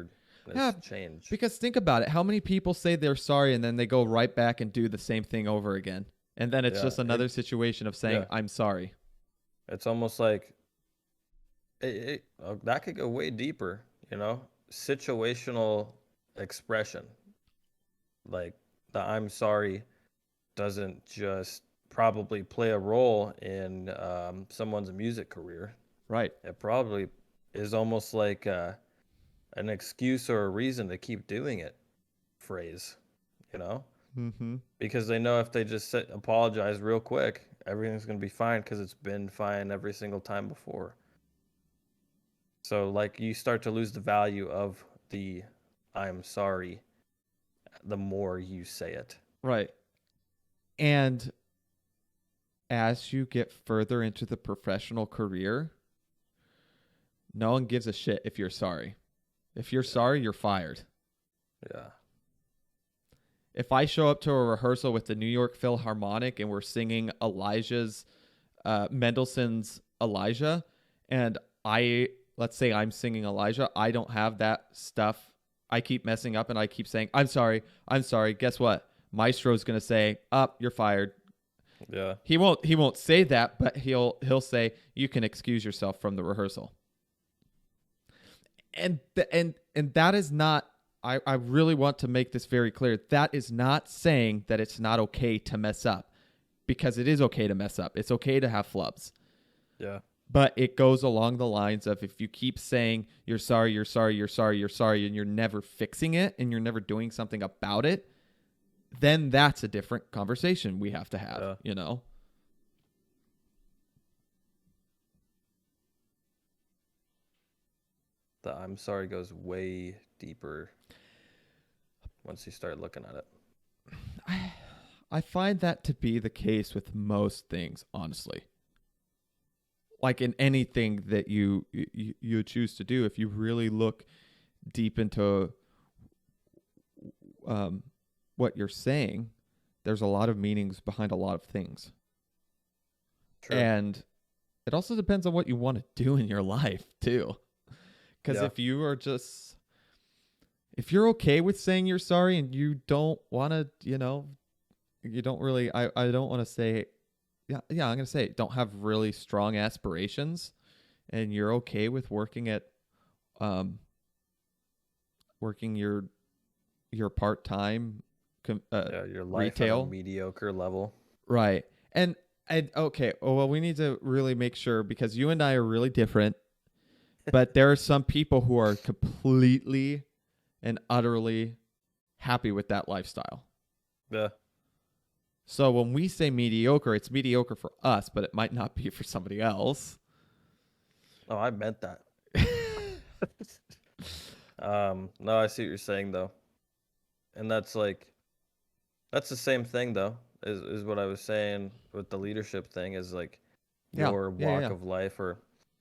Yeah, change. Because think about it. How many people say they're sorry and then they go right back and do the same thing over again? And then it's just another situation of saying, I'm sorry. It's almost like that could go way deeper, situational expression. Like the I'm sorry doesn't just probably play a role in someone's music career. Right. It probably is almost like an excuse or a reason to keep doing it phrase, Mm-hmm. because they know if they just apologize real quick, everything's going to be fine because it's been fine every single time before. So like you start to lose the value of the I'm sorry the more you say it. Right. And as you get further into the professional career, no one gives a shit if you're sorry. If you're sorry, you're fired. Yeah. If I show up to a rehearsal with the New York Philharmonic and we're singing Mendelssohn's Elijah, and let's say I'm singing Elijah, I don't have that stuff. I keep messing up and I keep saying, I'm sorry. Guess what? Maestro's going to say, you're fired. Yeah. He won't say that, but he'll say, you can excuse yourself from the rehearsal. And that is not, I really want to make this very clear. That is not saying that it's not okay to mess up, because it is okay to mess up. It's okay to have flubs. Yeah. But it goes along the lines of, if you keep saying you're sorry, and you're never fixing it and you're never doing something about it, then that's a different conversation we have to have, The I'm sorry goes way deeper once you start looking at it. I find that to be the case with most things, honestly. Like in anything that you choose to do, if you really look deep into what you're saying, there's a lot of meanings behind a lot of things. True. And it also depends on what you want to do in your life too. Because if you're okay with saying you're sorry and you don't want to, you don't really, I don't want to say, I'm going to say, don't have really strong aspirations, and you're okay with working your part-time your life retail at a mediocre level. Right. And okay, well, we need to really make sure, because you and I are really different, but there are some people who are completely and utterly happy with that lifestyle. Yeah. So when we say mediocre, it's mediocre for us, but it might not be for somebody else. Oh, I meant that. No, I see what you're saying though. And that's the same thing though, is what I was saying with the leadership thing, is like your walk of life or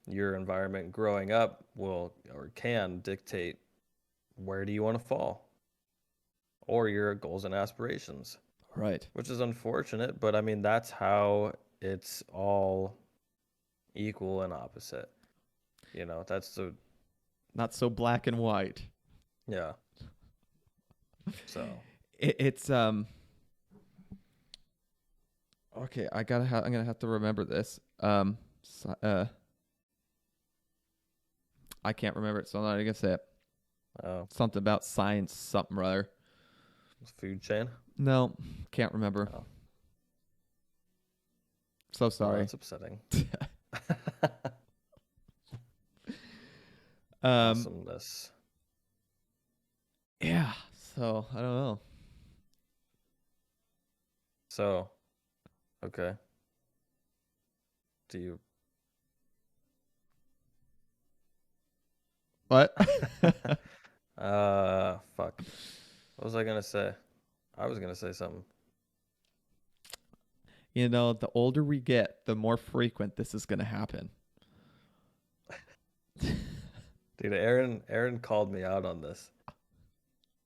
your environment growing up will or can dictate where do you want to fall, or your goals and aspirations. Right. Which is unfortunate, but I mean, that's how it's all equal and opposite. That's the... Not so black and white. Yeah. So. It's, okay, I'm going to have to remember this. I can't remember it, so I'm not even going to say it. Oh. Something about science, something or other. Food chain? No, can't remember. Oh. So sorry. Oh, that's upsetting. Awesomeness. Yeah. So I don't know. So, okay. Do you? What? Fuck. What was I gonna say? I was gonna say something. The older we get, the more frequent this is gonna happen. Dude, Aaron called me out on this.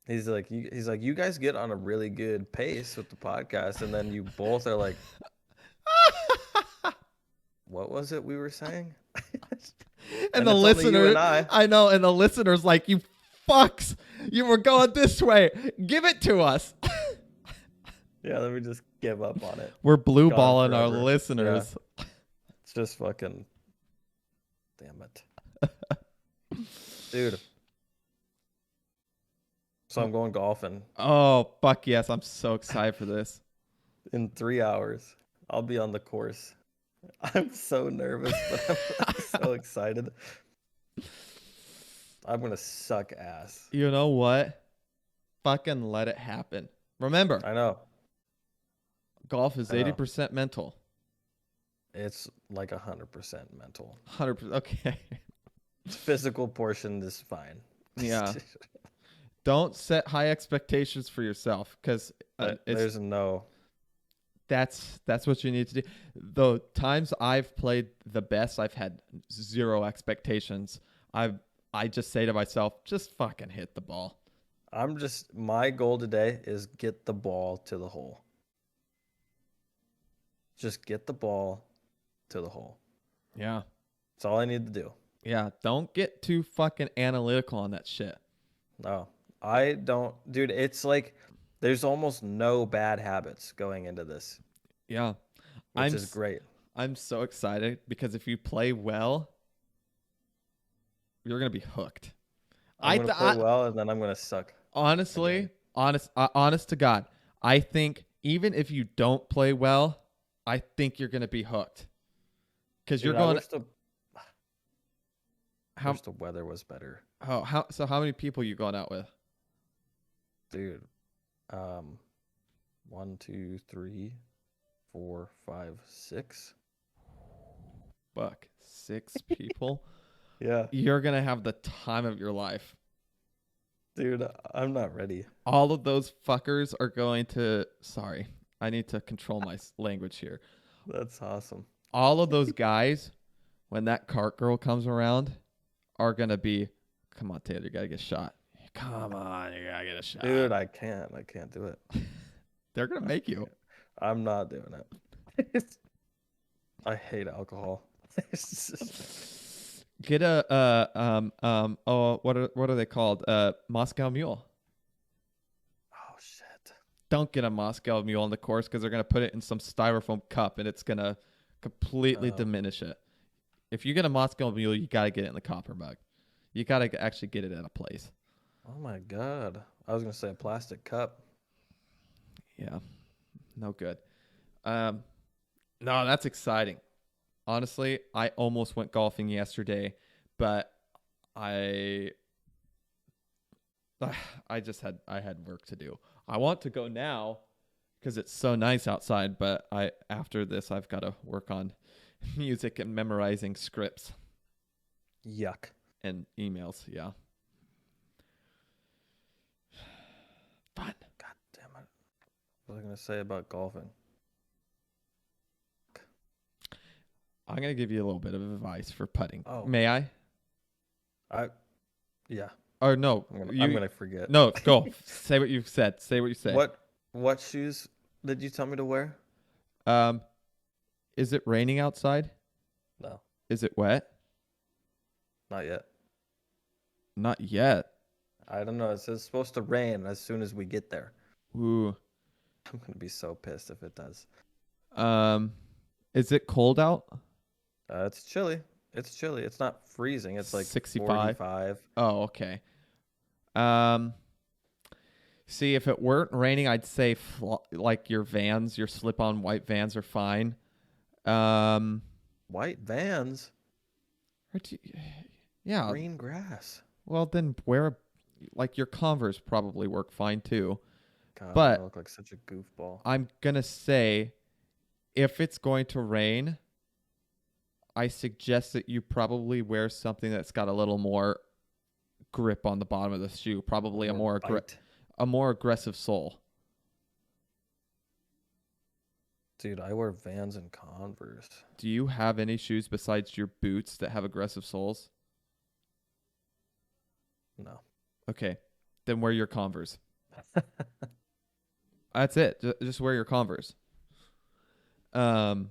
He's like, you guys get on a really good pace with the podcast, and then you both are like, what was it we were saying? And the it's only you listener, and I know, and the listener's like, you fucks, you were going this way. Give it to us. Yeah, let me just give up on it. We're blue Gone balling our forever. listeners. Yeah. It's just fucking, damn it. Dude. So I'm going golfing. Oh, fuck yes. I'm so excited for this. In 3 hours. I'll be on the course. I'm so nervous, but I'm so excited. I'm going to suck ass. You know what? Fucking let it happen. Remember, I know. golf is 80% mental. It's like 100% mental. 100%. Okay. Physical portion is fine. Yeah. Don't set high expectations for yourself because there's no. That's what you need to do. The times I've played the best, I've had zero expectations. I just say to myself, just fucking hit the ball. My goal today is get the ball to the hole. Just get the ball to the hole. Yeah. That's all I need to do. Yeah. Don't get too fucking analytical on that shit. No, I don't. Dude, it's like there's almost no bad habits going into this. Yeah. Which is great. I'm so excited because if you play well, you're going to be hooked. I'm going to play well and then I'm going to suck. Honestly, honest to God, I think even if you don't play well, I think you're going to be hooked. Because you're going to... I wish the weather was better. So how many people are you going out with? Dude, 1, 2, 3, 4, 5, 6. Fuck, 6 people? Yeah. You're going to have the time of your life. Dude, I'm not ready. All of those fuckers are going to... Sorry, I need to control my language here. That's awesome. All of those guys, when that cart girl comes around, are going to be, come on, Taylor, you got to get shot. Come on, you got to get a shot. Dude, I can't do it. They're going to make you. I'm not doing it. I hate alcohol. Get what are they called? Moscow Mule. Oh shit. Don't get a Moscow Mule on the course because they're going to put it in some styrofoam cup and it's going to completely diminish it. If you get a Moscow Mule, you got to get it in the copper mug. You got to actually get it at a place. Oh my God. I was going to say a plastic cup. Yeah. No good. No, that's exciting. Honestly, I almost went golfing yesterday, but I had work to do. I want to go now because it's so nice outside, but after this I've got to work on music and memorizing scripts. Yuck. And emails, yeah. Fun. God damn it. What was I going to say about golfing? I'm going to give you a little bit of advice for putting. Oh. May I? Yeah. Or no. I'm going to forget. No, go. Say what you said. Say what you said. What shoes did you tell me to wear? Is it raining outside? No. Is it wet? Not yet. Not yet. I don't know. It says it's supposed to rain as soon as we get there. Ooh. I'm going to be so pissed if it does. Is it cold out? It's chilly. It's chilly. It's not freezing. It's like 65. 45. Oh, okay. See, if it weren't raining, I'd say like your Vans, your slip-on white Vans are fine. White Vans? Yeah. Green grass. Well, then like your Converse probably work fine too. God, but I look like such a goofball. I'm going to say if it's going to rain, I suggest that you probably wear something that's got a little more grip on the bottom of the shoe, probably a more aggressive sole. Dude, I wear Vans and Converse. Do you have any shoes besides your boots that have aggressive soles? No. Okay, then wear your Converse. That's it. Just wear your Converse. But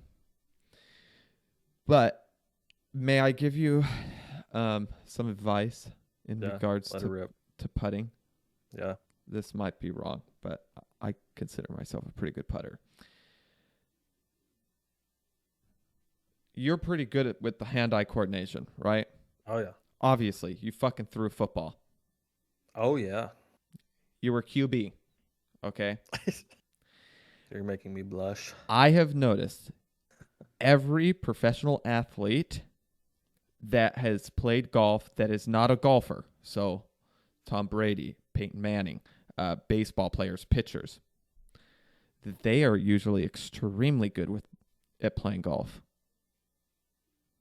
may I give you some advice in regards to putting. Yeah. This might be wrong, but I consider myself a pretty good putter. You're pretty good with the hand-eye coordination, right? Oh, yeah. Obviously, you fucking threw football. Oh, yeah. You were QB, okay? You're making me blush. I have noticed every professional athlete that has played golf that is not a golfer, so Tom Brady, Peyton Manning, baseball players, pitchers, they are usually extremely good at playing golf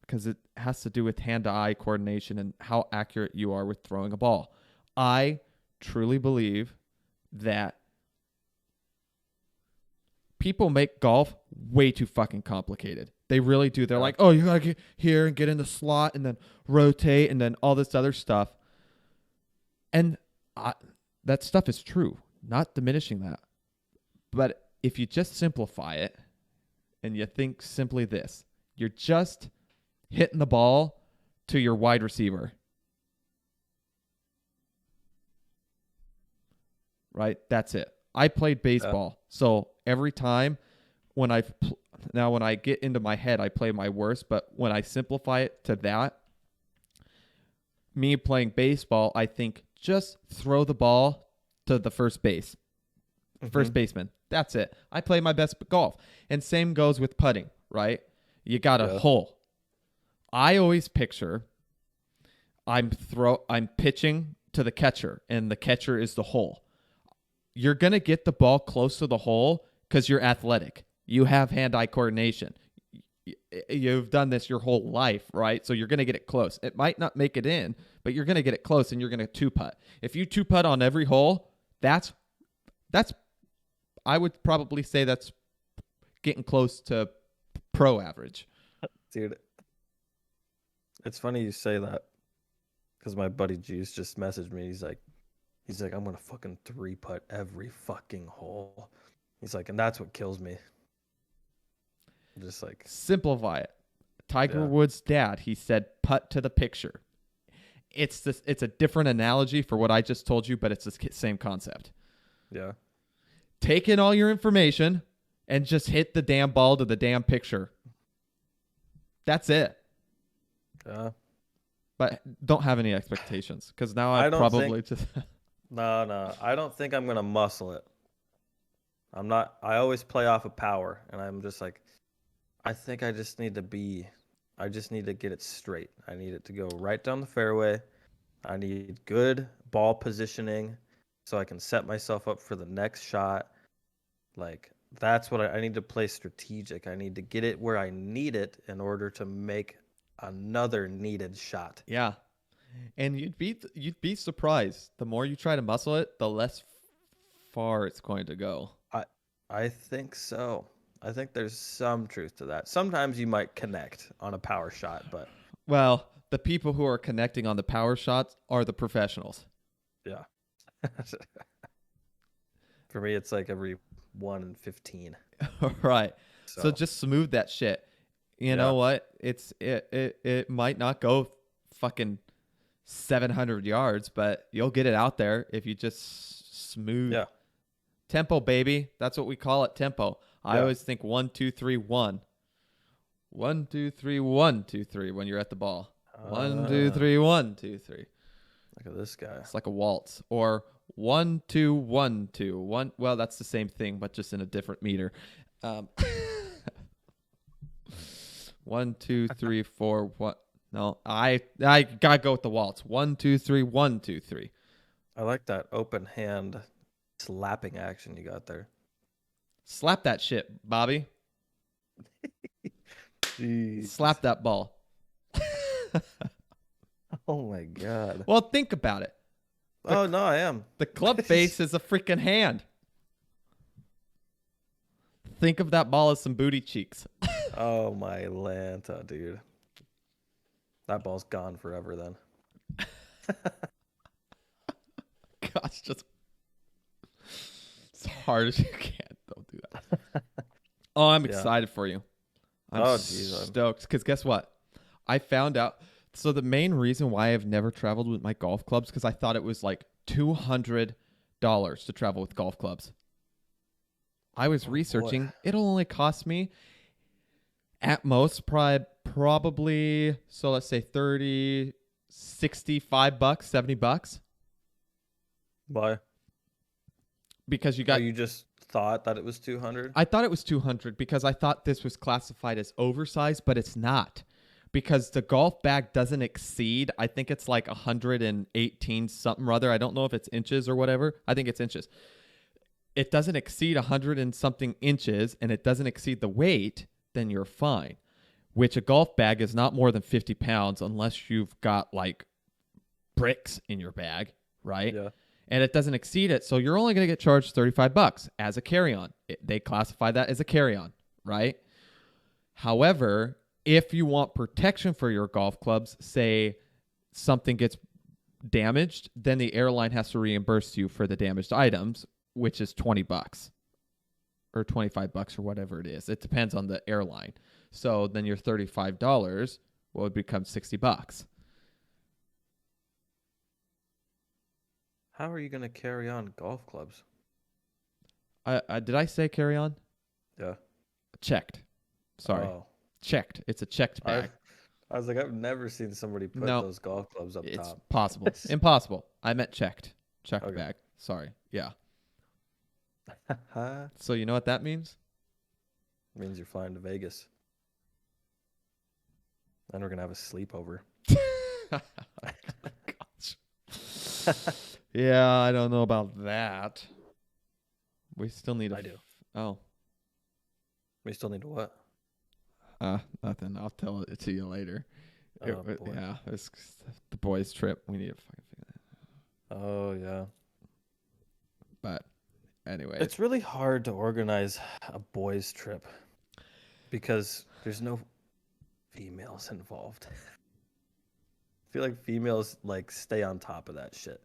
because it has to do with hand-to-eye coordination and how accurate you are with throwing a ball. I truly believe that people make golf way too fucking complicated. They really do. They're like, oh, you got to get here and get in the slot and then rotate and then all this other stuff. And that stuff is true, not diminishing that. But if you just simplify it and you think simply this, you're just hitting the ball to your wide receiver. Right? That's it. I played baseball. So every time when when I get into my head, I play my worst. But when I simplify it to that, me playing baseball, I think just throw the ball to the first baseman. That's it. I play my best golf. And same goes with putting, right? You got a hole. I always picture I'm pitching to the catcher, and the catcher is the hole. You're going to get the ball close to the hole because you're athletic. You have hand-eye coordination. You've done this your whole life, right? So you're going to get it close. It might not make it in, but you're going to get it close, and you're going to two-putt. If you two-putt on every hole, that's I would probably say that's getting close to pro average. Dude, it's funny you say that because my buddy Juice just messaged me. He's like, I'm going to fucking three-putt every fucking hole. He's like, and that's what kills me. I'm just like... Simplify it. Tiger Woods' dad, he said, putt to the picture. It's a different analogy for what I just told you, but it's the same concept. Yeah. Take in all your information and just hit the damn ball to the damn picture. That's it. Yeah. But don't have any expectations because now I probably just... No. I don't think I'm going to muscle it. I always play off of power, and I'm just like, I think I just need to get it straight. I need it to go right down the fairway. I need good ball positioning so I can set myself up for the next shot. Like, that's what I need to play strategic. I need to get it where I need it in order to make another needed shot. Yeah. And you'd be surprised. The more you try to muscle it, the less far it's going to go. I think so. I think there's some truth to that. Sometimes you might connect on a power shot, but... Well, the people who are connecting on the power shots are the professionals. Yeah. For me, it's like every 1 in 15. Right. So just smooth that shit. You know what? It might not go fucking 700 yards, but you'll get it out there if you just smooth. Yeah. Tempo, baby. That's what we call it, tempo. I always think 1, 2, 3, 1. 1, 2, 3, 1, 2, 3 when you're at the ball. 1, 2, 3, 1, 2, 3. Look at this guy. It's like a waltz. Or 1, 2, 1, 2, 1. Well, that's the same thing, but just in a different meter. 1, 2, 3, 4, 1. No, I gotta go with the waltz. 1, 2, 3, 1, 2, 3. I like that open hand slapping action you got there. Slap that shit, Bobby. Jeez. Slap that ball. Oh my god. Well, think about it. No, I am. The club face is a freaking hand. Think of that ball as some booty cheeks. Oh my Lanta, dude. That ball's gone forever then. Gosh, just as hard as you can. Don't do that. Oh, I'm excited for you. I'm stoked because guess what? I found out So the main reason why I've never traveled with my golf clubs, because I thought it was like $200 to travel with golf clubs. I was researching. Boy. It'll only cost me at most probably, so let's say 30, 65 bucks, 70 bucks. Why? Because you got. You just thought that it was 200? I thought it was 200 because I thought this was classified as oversized, but it's not. Because the golf bag doesn't exceed, I think it's like 118 something or other. I don't know if it's inches or whatever. I think it's inches. It doesn't exceed 100 and something inches, and it doesn't exceed the weight, then you're fine. Which a golf bag is not more than 50 pounds unless you've got like bricks in your bag, right? Yeah. And it doesn't exceed it, so you're only going to get charged 35 bucks as a carry-on. They classify that as a carry-on, right? However, if you want protection for your golf clubs, say something gets damaged, then the airline has to reimburse you for the damaged items, which is 20 bucks or 25 bucks or whatever it is. It depends on the airline. So then your $35 would become 60 bucks. How are you going to carry on golf clubs? Did I say carry on? Yeah. Checked. Sorry. Oh. Checked. It's a checked bag. I was like, I've never seen somebody put those golf clubs up top. It's possible. Impossible. I meant checked. Checked Okay. bag. Sorry. Yeah. So you know what that means? It means you're flying to Vegas. Then we're going to have a sleepover. Gosh. Yeah, I don't know about that. We still need I do. Oh. We still need to what? Nothing. I'll tell it to you later. Oh, boy. Yeah, it's the boys' trip. We need to fucking figure that out. Oh, yeah. But anyway. It's really hard to organize a boys' trip because there's no females involved. I feel like females like stay on top of that shit.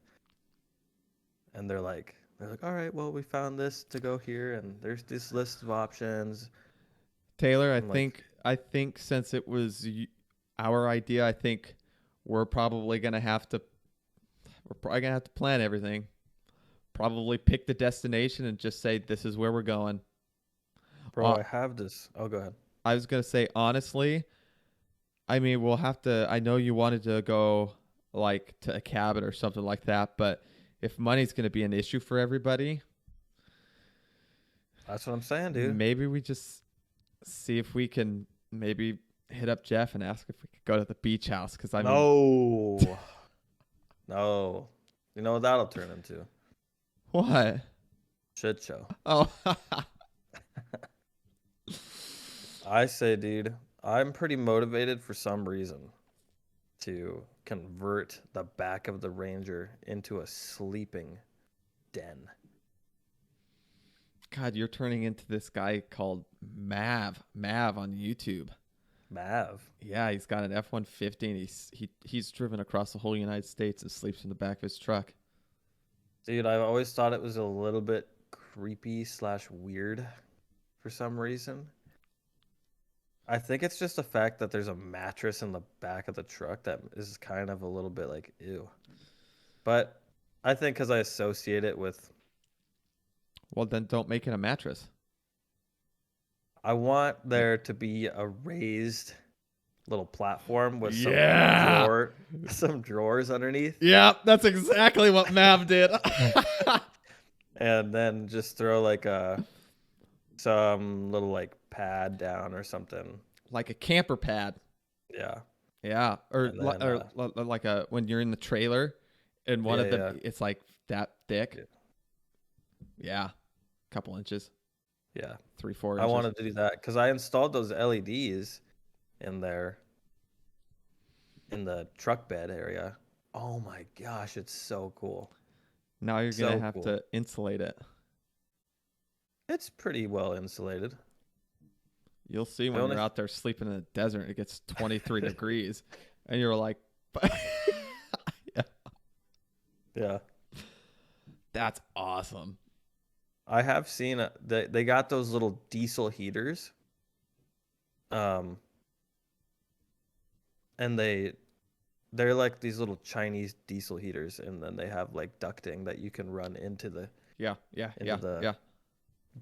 And they're like, all right, well, we found this to go here and there's this list of options. Taylor, I think since it was our idea, I think we're probably gonna have to plan everything. Probably pick the destination and just say this is where we're going. Bro, I have this. Oh, go ahead. I was gonna say honestly, I mean we'll have to. I know you wanted to go like to a cabin or something like that, but if money's gonna be an issue for everybody, that's what I'm saying, dude. Maybe we just see if we can maybe hit up Jeff and ask if we could go to the beach house. Because I mean, no, you know what that'll turn into? What? Shit show. Oh. I say, dude, I'm pretty motivated for some reason to convert the back of the Ranger into a sleeping den. God, you're turning into this guy called Mav on YouTube. Mav? Yeah, he's got an F-150 and he's driven across the whole United States and sleeps in the back of his truck. Dude, I've always thought it was a little bit creepy / weird for some reason. I think it's just the fact that there's a mattress in the back of the truck that is kind of a little bit like, ew. But I think because I associate it with... Well, then don't make it a mattress. I want there to be a raised little platform with some drawers underneath. Yeah, that's exactly what Mav did. And then just throw like some little like pad down or something. Like a camper pad. Yeah. Yeah. Or like a when you're in the trailer and one of them it's like that thick. Yeah. Couple inches. Yeah. 3-4 inches. I wanted to do that because I installed those LEDs in there in the truck bed area. Oh my gosh, it's so cool. Now you're going to have to insulate it. It's pretty well insulated. You'll see when you're out there sleeping in the desert, it gets 23 degrees. And you're like, yeah. That's awesome. I have seen they got those little diesel heaters. And They're like these little Chinese diesel heaters, and then they have like ducting that you can run into the Yeah, yeah, into yeah, the yeah.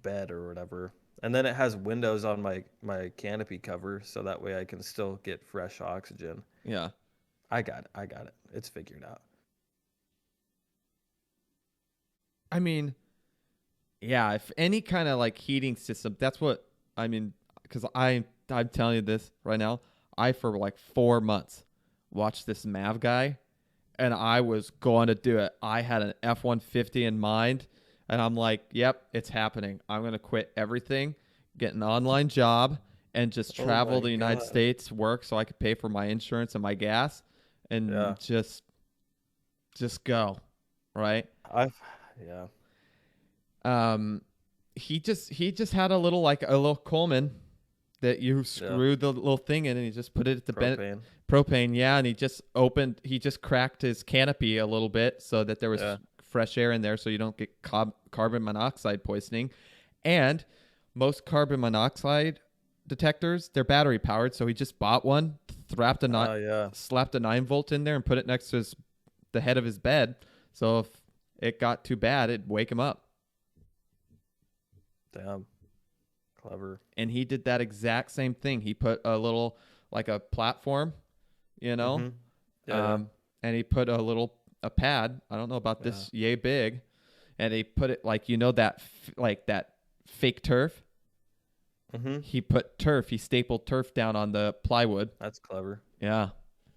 bed or whatever. And then it has windows on my canopy cover, so that way I can still get fresh oxygen. Yeah. I got it. I got it. It's figured out. I mean, yeah, if any kind of like heating system, that's what I mean. Because I'm telling you this right now. I for like 4 months watched this Mav guy, and I was going to do it. I had an F-150 in mind, and I'm like, yep, it's happening. I'm gonna quit everything, get an online job, and just Oh travel my the United god. States, work so I could pay for my insurance and my gas, Yeah. and just go, right? I've yeah. Um, he just had a little Coleman that you Yeah. screwed the little thing in, and he just put it at the Propane. propane, yeah, and he just cracked his canopy a little bit so that there was Yeah. fresh air in there, so you don't get carbon monoxide poisoning. And most carbon monoxide detectors, they're battery powered, so he just bought one, Oh yeah. slapped a 9 volt in there, and put it next to the head of his bed. So if it got too bad, it'd wake him up. Damn. Clever. And he did that exact same thing. He put a little like a platform, you know, Mm-hmm. Yeah. and he put a pad. I don't know about Yeah. this, yay big, and he put it like that like that fake turf. Mm-hmm. He put turf. He stapled turf down on the plywood. That's clever. Yeah,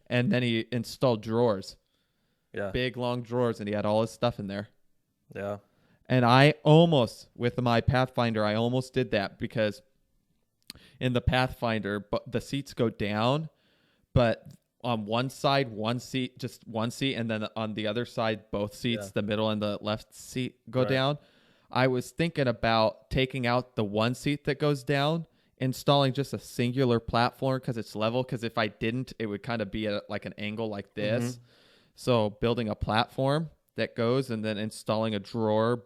and then he installed drawers, Yeah. big long drawers, and he had all his stuff in there. Yeah. And I almost, with my Pathfinder, I almost did that because in the Pathfinder, but the seats go down, but on one side, just one seat, and then on the other side, both seats, Yeah. the middle and the left seat go Right. down. I was thinking about taking out the one seat that goes down, installing just a singular platform because it's level. Because if I didn't, it would kind of be at like an angle like this. Mm-hmm. So building a platform that goes and then installing a drawer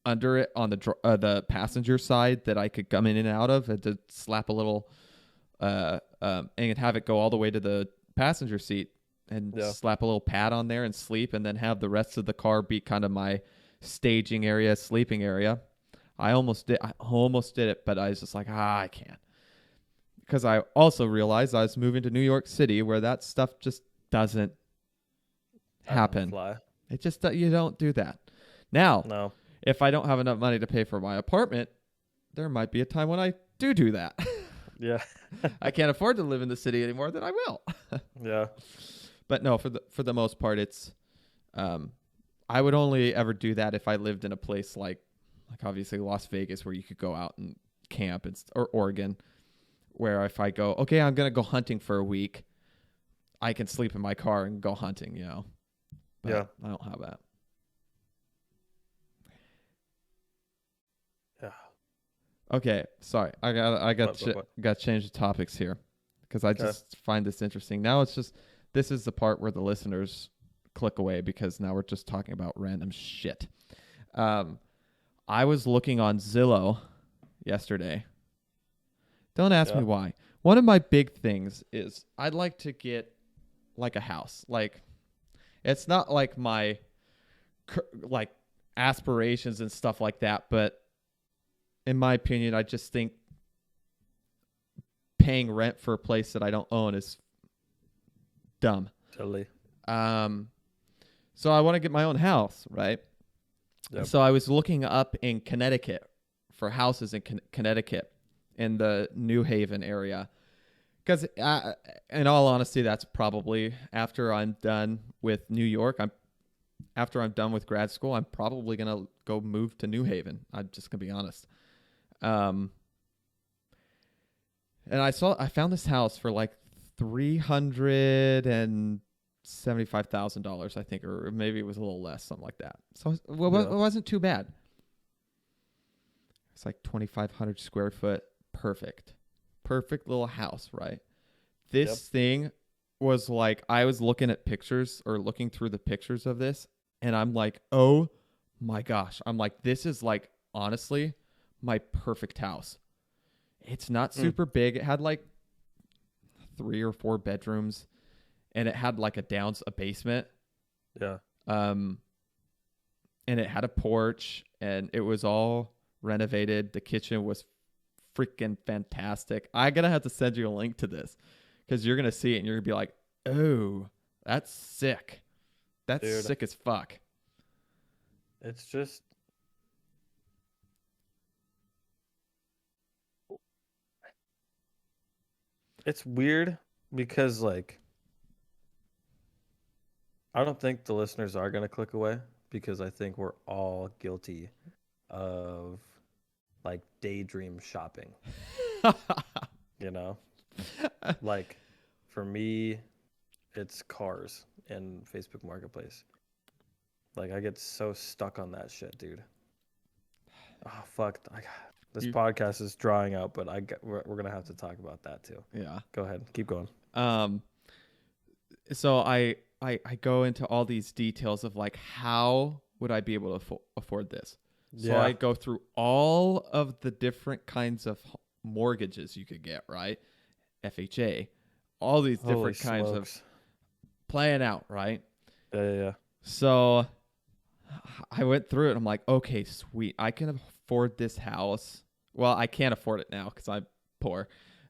under it on the passenger side that I could come in and out of, and to slap a little and have it go all the way to the passenger seat, and Yeah. slap a little pad on there and sleep, and then have the rest of the car be kind of my staging area, sleeping area. I almost did it, but I was just like, I can't. Because I also realized I was moving to New York City where that stuff just doesn't happen. Fly. It just, you don't do that. Now, No. if I don't have enough money to pay for my apartment, there might be a time when I do that. Yeah. I can't afford to live in the city anymore, then I will. Yeah. But no, for the most part, it's I would only ever do that if I lived in a place like obviously Las Vegas, where you could go out and camp, or Oregon, where if I go, okay, I'm gonna go hunting for a week, I can sleep in my car and go hunting, you know. But Yeah. I don't have that. Yeah. Okay, sorry. I got What? got to change the topics here because I just find this interesting. Now it's just, this is the part where the listeners click away because now we're just talking about random shit. I was looking on Zillow yesterday. Don't ask me why. One of my big things is I'd like to get like a house. Like, it's not like my like aspirations and stuff like that, but in my opinion, I just think paying rent for a place that I don't own is dumb. Totally. So I want to get my own house, right? Yep. So I was looking up in Connecticut for houses in Connecticut in the New Haven area. Because in all honesty, that's probably after I'm done with New York. After I'm done with grad school, I'm probably going to go move to New Haven. I'm just going to be honest. And I found this house for like $375,000, I think, or maybe it was a little less, something like that. So it wasn't too bad. It's like 2,500 square foot, perfect little house, right? This thing was like, I was looking at pictures or looking through the pictures of this, and I'm like, oh my gosh, I'm like, this is like honestly my perfect house. It's not super big. It had like 3 or 4 bedrooms, and it had like a basement. Yeah. And it had a porch, and it was all renovated. The kitchen was freaking fantastic. I'm gonna have to send you a link to this because you're gonna see it and you're gonna be like, oh, that's sick. That's Dude, sick as fuck. It's just it's weird because like I don't think the listeners are gonna click away because I think we're all guilty of like daydream shopping. You know? Like for me, it's cars and Facebook Marketplace. Like I get so stuck on that shit, dude. Oh fuck! This podcast is drawing out, but we're gonna have to talk about that too. Yeah. Go ahead, keep going. So I go into all these details of like how would I be able to afford this? So I go through all of the different kinds of mortgages you could get, right? FHA, all these different kinds of playing out, right? Yeah. So I went through it. I'm like, okay, sweet. I can afford this house. Well, I can't afford it now because I'm poor.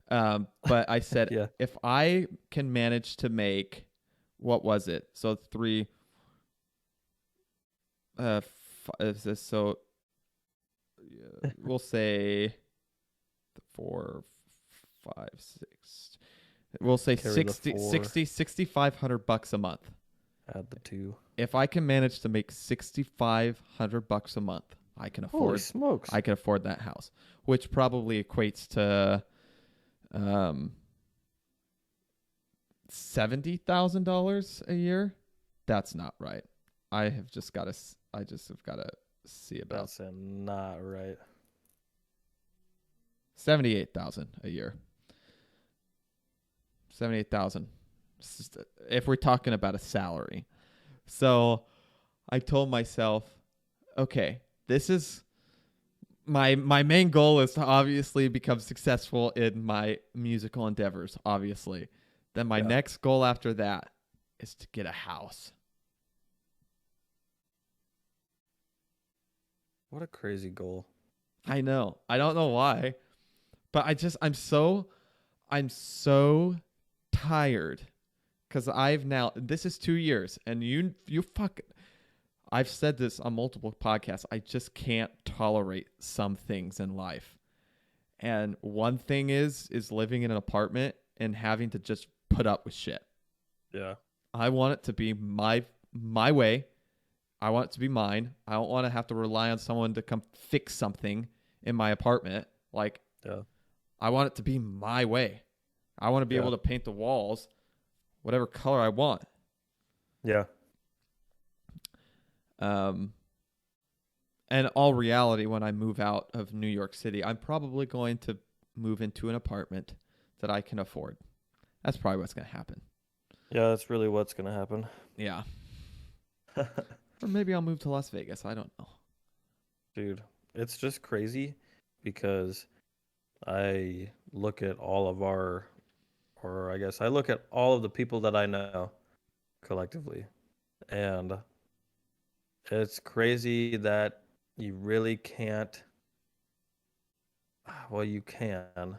But I said, Yeah. if I can manage to make, what was it? So we'll say 4, 5, 6. We'll say $6,500 a month. Add the 2. If I can manage to make $6,500 a month, I can afford. Holy smokes! I can afford that house, which probably equates to $70,000 a year. That's not right. I just have got to see about. That's not right. 78,000 a year. 78,000. If we're talking about a salary. So I told myself, okay, this is my main goal is to obviously become successful in my musical endeavors, obviously. Then my next goal after that is to get a house. What a crazy goal. I know. I don't know why, but I'm so tired because this is 2 years and you I've said this on multiple podcasts. I just can't tolerate some things in life. And one thing is living in an apartment and having to just put up with shit. Yeah. I want it to be my way. I want it to be mine. I don't want to have to rely on someone to come fix something in my apartment. Like, I want it to be my way. I want to be able to paint the walls whatever color I want. Yeah. And all reality, when I move out of New York City, I'm probably going to move into an apartment that I can afford. That's probably what's going to happen. Yeah, that's really what's going to happen. Yeah. Or maybe I'll move to Las Vegas. I don't know. Dude, it's just crazy because I look at all of I look at all of the people that I know collectively. And it's crazy that you really can't. Well, you can.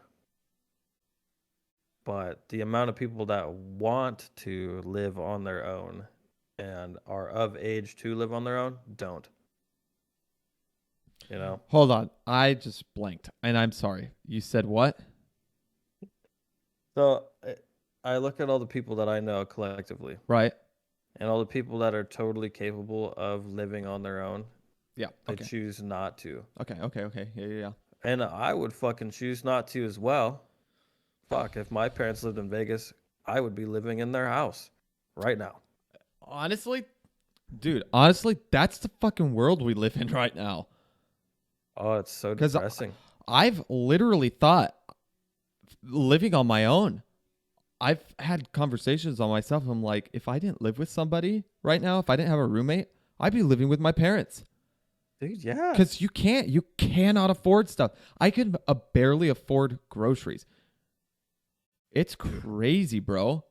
But the amount of people that want to live on their own and are of age to live on their own don't. You know? Hold on. I just blanked. And I'm sorry. You said what? So I look at all the people that I know collectively. Right. And all the people that are totally capable of living on their own. Yeah. They choose not to. Okay. Yeah. And I would fucking choose not to as well. Fuck, if my parents lived in Vegas, I would be living in their house right now. Honestly, that's the fucking world we live in right now. Oh, it's so depressing. I've literally thought living on my own. I've had conversations on myself. I'm like, if I didn't live with somebody right now, if I didn't have a roommate, I'd be living with my parents. Dude, yeah. Because you cannot afford stuff. I could barely afford groceries. It's crazy, bro.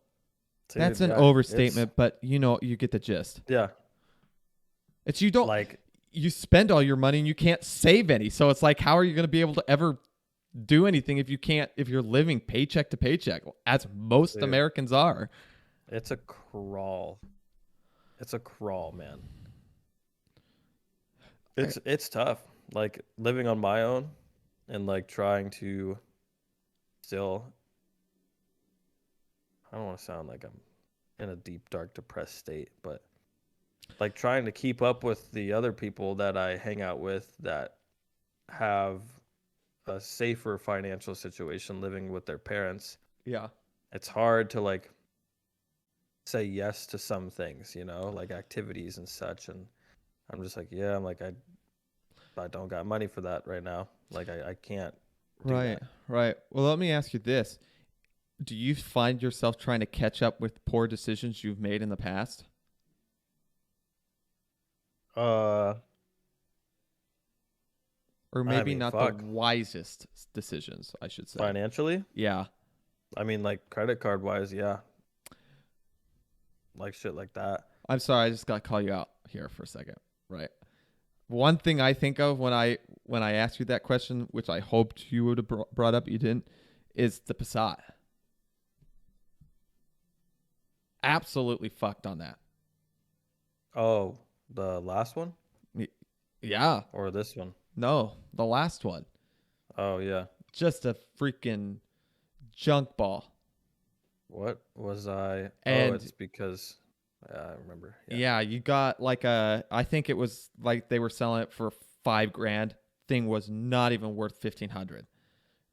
That's an overstatement, but you get the gist. Yeah. It's you spend all your money and you can't save any. So it's like, how are you going to be able to ever do anything if you're living paycheck to paycheck, as most Americans are? It's a crawl. It's a crawl, man. It's tough. Like living on my own and like trying to still, I don't want to sound like I'm in a deep, dark, depressed state, but like trying to keep up with the other people that I hang out with that have a safer financial situation living with their parents. Yeah. It's hard to like say yes to some things, like activities and such. And I'm just like, yeah, I'm like, I don't got money for that right now. Like I can't do Right, that. right. Well, let me ask you this. Do you find yourself trying to catch up with poor decisions you've made in the past? Uh, Or maybe mean, not fuck. the wisest decisions, I should say. Financially? Yeah. I mean, like credit card wise, yeah. Like shit like that. I'm sorry, I just got to call you out here for a second, right? One thing I think of when I asked you that question, which I hoped you would have brought up, you didn't, is the Passat. Absolutely fucked on that. Oh, the last one? Yeah. Or this one? No, the last one. Oh, yeah. Just a freaking junk ball. What was I? And it's because I remember. Yeah, you got like I think it was like they were selling it for $5,000. Thing was not even worth 1,500,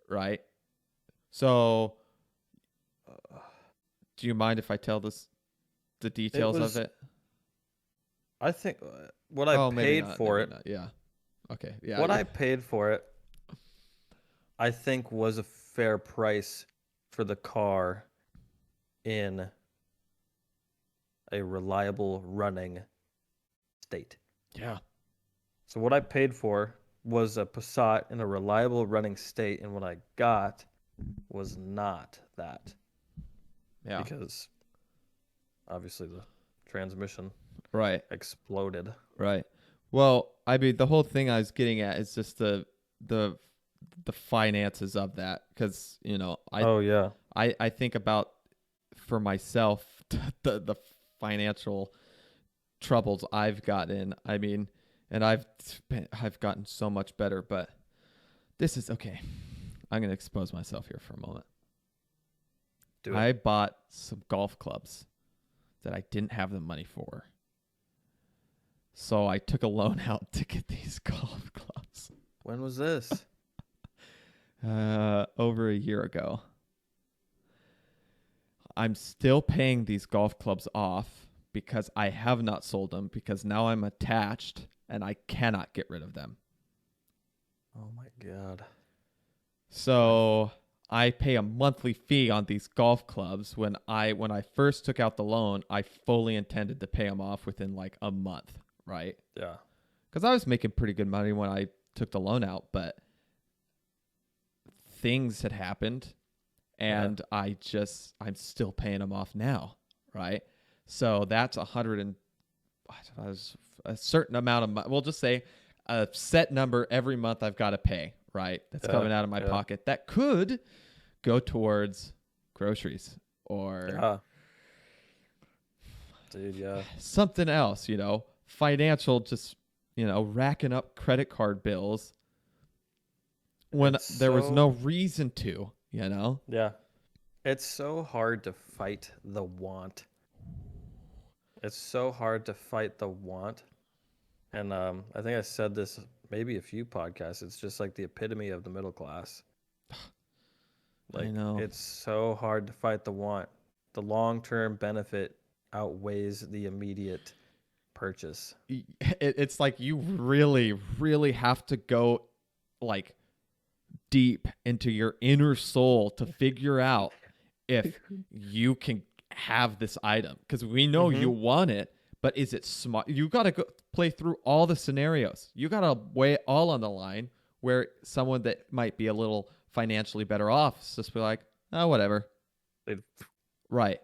right? So, do you mind if I tell the details of it? I think what I paid for it. Not. Yeah. Okay. Yeah. What I paid for it, I think, was a fair price for the car in a reliable running state. Yeah. So what I paid for was a Passat in a reliable running state, and what I got was not that. Yeah. Because obviously the transmission exploded. Right. Well, I mean, the whole thing I was getting at is just the finances of that, because I think about, for myself, the financial troubles I've gotten. I mean, and I've gotten so much better, but this is okay. I'm gonna expose myself here for a moment. I bought some golf clubs that I didn't have the money for. So I took a loan out to get these golf clubs. When was this? Over a year ago. I'm still paying these golf clubs off because I have not sold them, because now I'm attached and I cannot get rid of them. Oh my God. So I pay a monthly fee on these golf clubs. When I first took out the loan, I fully intended to pay them off within like a month, right? Yeah. Because I was making pretty good money when I took the loan out, but things had happened, and I'm still paying them off now, right? So that's a certain amount of money. We'll just say a set number every month I've got to pay, right? That's coming out of my pocket. That could go towards groceries or something else, financial, just, racking up credit card bills when there was no reason to, Yeah. It's so hard to fight the want. It's so hard to fight the want. And I think I said this maybe a few podcasts. It's just like the epitome of the middle class. Like, I know. It's so hard to fight the want. The long-term benefit outweighs the immediate purchase. It's like you really, really have to go like deep into your inner soul to figure out if you can have this item, because we know you want it, but is it smart? You got to go play through all the scenarios. You got to weigh it all on the line, where someone that might be a little financially better off is just be like, oh, whatever. Right.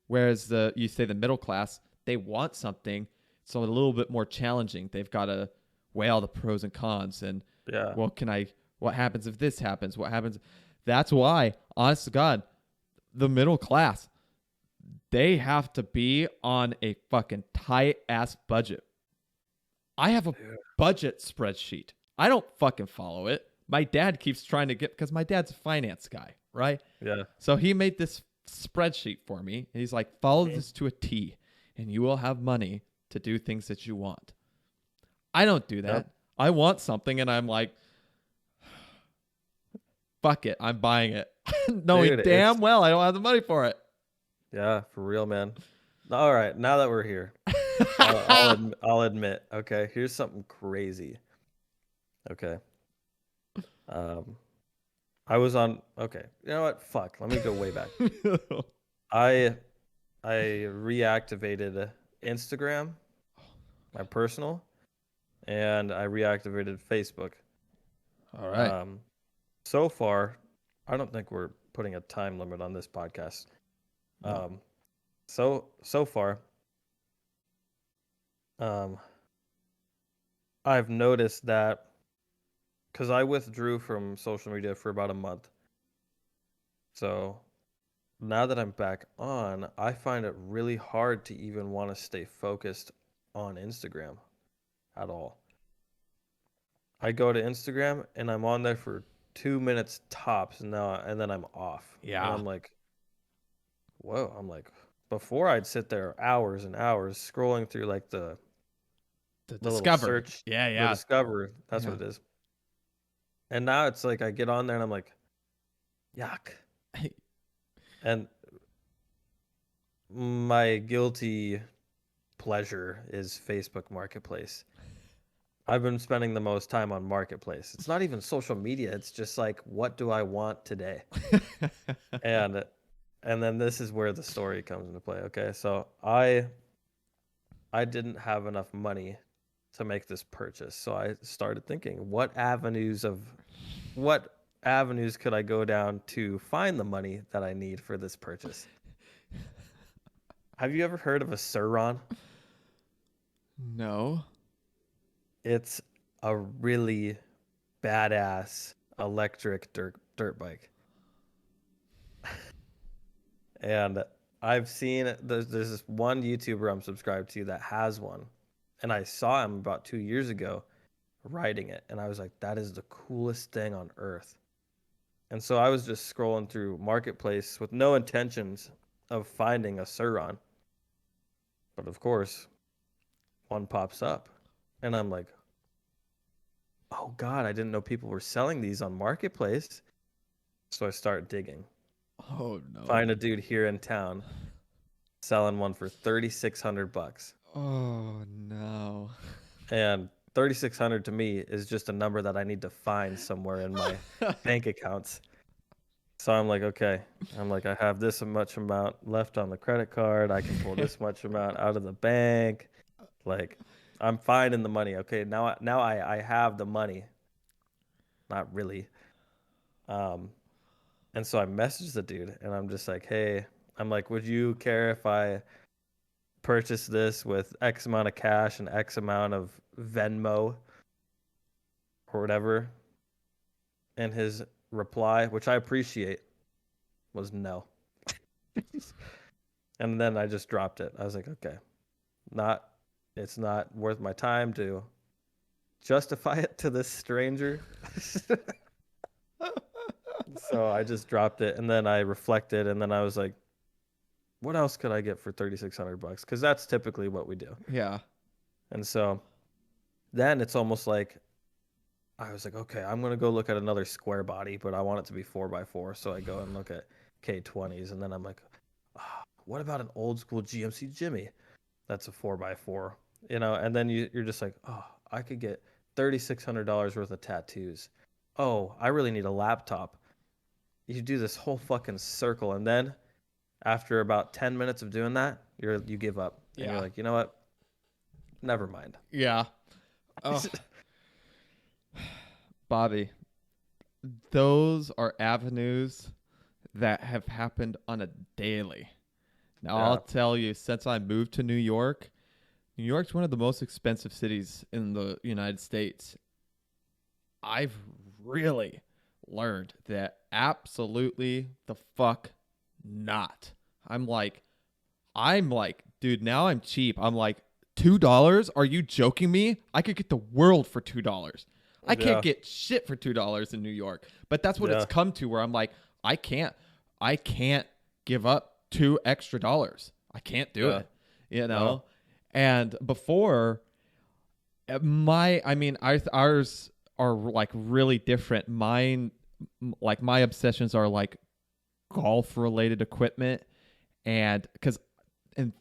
Whereas you say the middle class, they want something, so a little bit more challenging. They've got to weigh all the pros and cons and what happens if this happens? What happens? That's why, honest to God, the middle class, they have to be on a fucking tight ass budget. I have a budget spreadsheet. I don't fucking follow it. My dad keeps trying to because my dad's a finance guy, right? Yeah. So he made this spreadsheet for me, and he's like, follow this to a T, and you will have money to do things that you want. I don't do that. Yep. I want something, and I'm like, fuck it, I'm buying it, knowing damn well I don't have the money for it. Yeah, for real, man. All right, now that we're here, I'll admit. Okay, here's something crazy. Okay. I was on. Okay, you know what? Fuck. Let me go way back. I reactivated Instagram, my personal, and I reactivated Facebook. All right. So far, I don't think we're putting a time limit on this podcast. No. So far, I've noticed that because I withdrew from social media for about a month. So now that I'm back on, I find it really hard to even want to stay focused on Instagram at all. I go to Instagram and I'm on there for 2 minutes tops now, and then I'm off. Yeah. And I'm like, whoa. I'm like, before I'd sit there hours and hours scrolling through like the Discover. Search. Yeah. The Discover. That's what it is. And now it's like I get on there and I'm like, yuck. And my guilty pleasure is Facebook Marketplace. I've been spending the most time on Marketplace. It's not even social media. It's just like, what do I want today? and then this is where the story comes into play. Okay, so I didn't have enough money to make this purchase. So I started thinking, what avenues could I go down to find the money that I need for this purchase? Have you ever heard of a Sur-Ron? No. It's a really badass electric dirt bike. And I've seen there's this one YouTuber I'm subscribed to that has one. And I saw him about 2 years ago riding it. And I was like, that is the coolest thing on earth. And so I was just scrolling through Marketplace with no intentions of finding a Sur-Ron. But of course, one pops up. And I'm like, oh God, I didn't know people were selling these on Marketplace. So I start digging. Oh no. Find a dude here in town selling one for $3,600. Oh no. And 3,600 to me is just a number that I need to find somewhere in my bank accounts. So I'm like, okay. I'm like, I have this much amount left on the credit card. I can pull this much amount out of the bank. Like, I'm finding the money. Okay, now I have the money. Not really. And so I messaged the dude, and I'm just like, hey, I'm like, would you care if I purchase this with X amount of cash and X amount of Venmo or whatever? And his reply, which I appreciate, was no. And then I just dropped it. I was like, okay, it's not worth my time to justify it to this stranger. So I just dropped it, and then I reflected, and then I was like, what else could I get for $3,600? Because that's typically what we do. Yeah. And so then it's almost like I was like, okay, I'm going to go look at another square body, but I want it to be 4x4. So I go and look at K20s, and then I'm like, what about an old school GMC Jimmy? That's a 4x4, and then you're just like, oh, I could get $3,600 worth of tattoos. Oh, I really need a laptop. You do this whole fucking circle, and then after about 10 minutes of doing that, you give up. And you're like, you know what? Never mind. Yeah. Oh. Bobby, those are avenues that have happened on a daily. Now, I'll tell you, since I moved to New York's one of the most expensive cities in the United States. I've really learned that absolutely the fuck not. I'm like, dude, now I'm cheap. I'm like, $2? Are you joking me? I could get the world for $2. I can't get shit for $2 in New York. But that's what it's come to, where I'm like, I can't give up $2 extra. I can't do it, you know? And before, ours are like really different. Mine, like my obsessions are like golf related equipment, and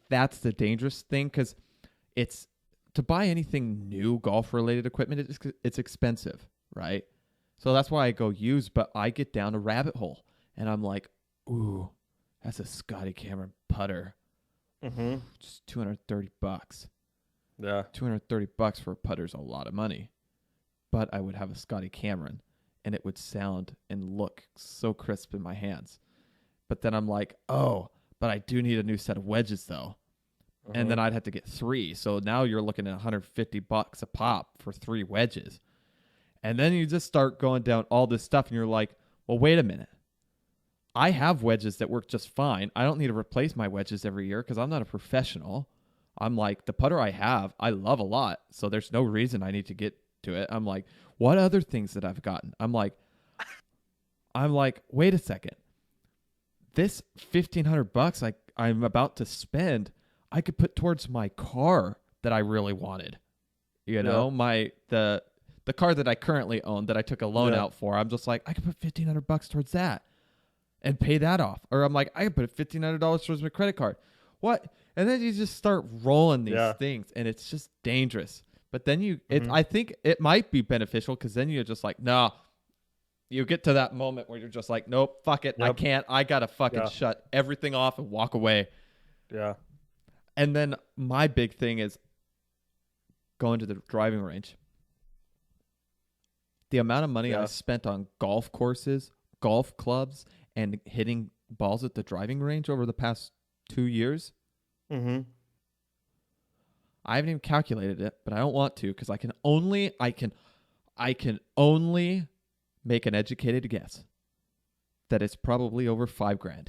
that's the dangerous thing, because it's to buy anything new golf related equipment, it's expensive, right? So that's why I go used, but I get down a rabbit hole and I'm like, ooh, that's a Scotty Cameron putter. Mm-hmm. Just $230. Yeah. $230 for a putter is a lot of money. But I would have a Scotty Cameron and it would sound and look so crisp in my hands. But then I'm like, oh, but I do need a new set of wedges though. And then I'd have to get 3. So now you're looking at $150 a pop for 3 wedges. And then you just start going down all this stuff and you're like, well, wait a minute. I have wedges that work just fine. I don't need to replace my wedges every year because I'm not a professional. I'm like, the putter I have, I love a lot. So there's no reason I need to get to it. I'm like, what other things that I've gotten? I'm like, wait a second. This $1,500 I'm about to spend, I could put towards my car that I really wanted. You know, the car that I currently own that I took a loan out for. I'm just like, I could put $1,500 towards that and pay that off. Or I'm like, I could put $1,500 towards my credit card. What? And then you just start rolling these things, and it's just dangerous. But then I think it might be beneficial, because then you're just like, no. You get to that moment where you're just like, nope, fuck it. I can't. I got to fucking shut everything off and walk away. Yeah. And then my big thing is going to the driving range. The amount of money I spent on golf courses, golf clubs, and hitting balls at the driving range over the past 2 years. Mm-hmm. I haven't even calculated it, but I don't want to, because I can only make an educated guess that it's probably over $5,000.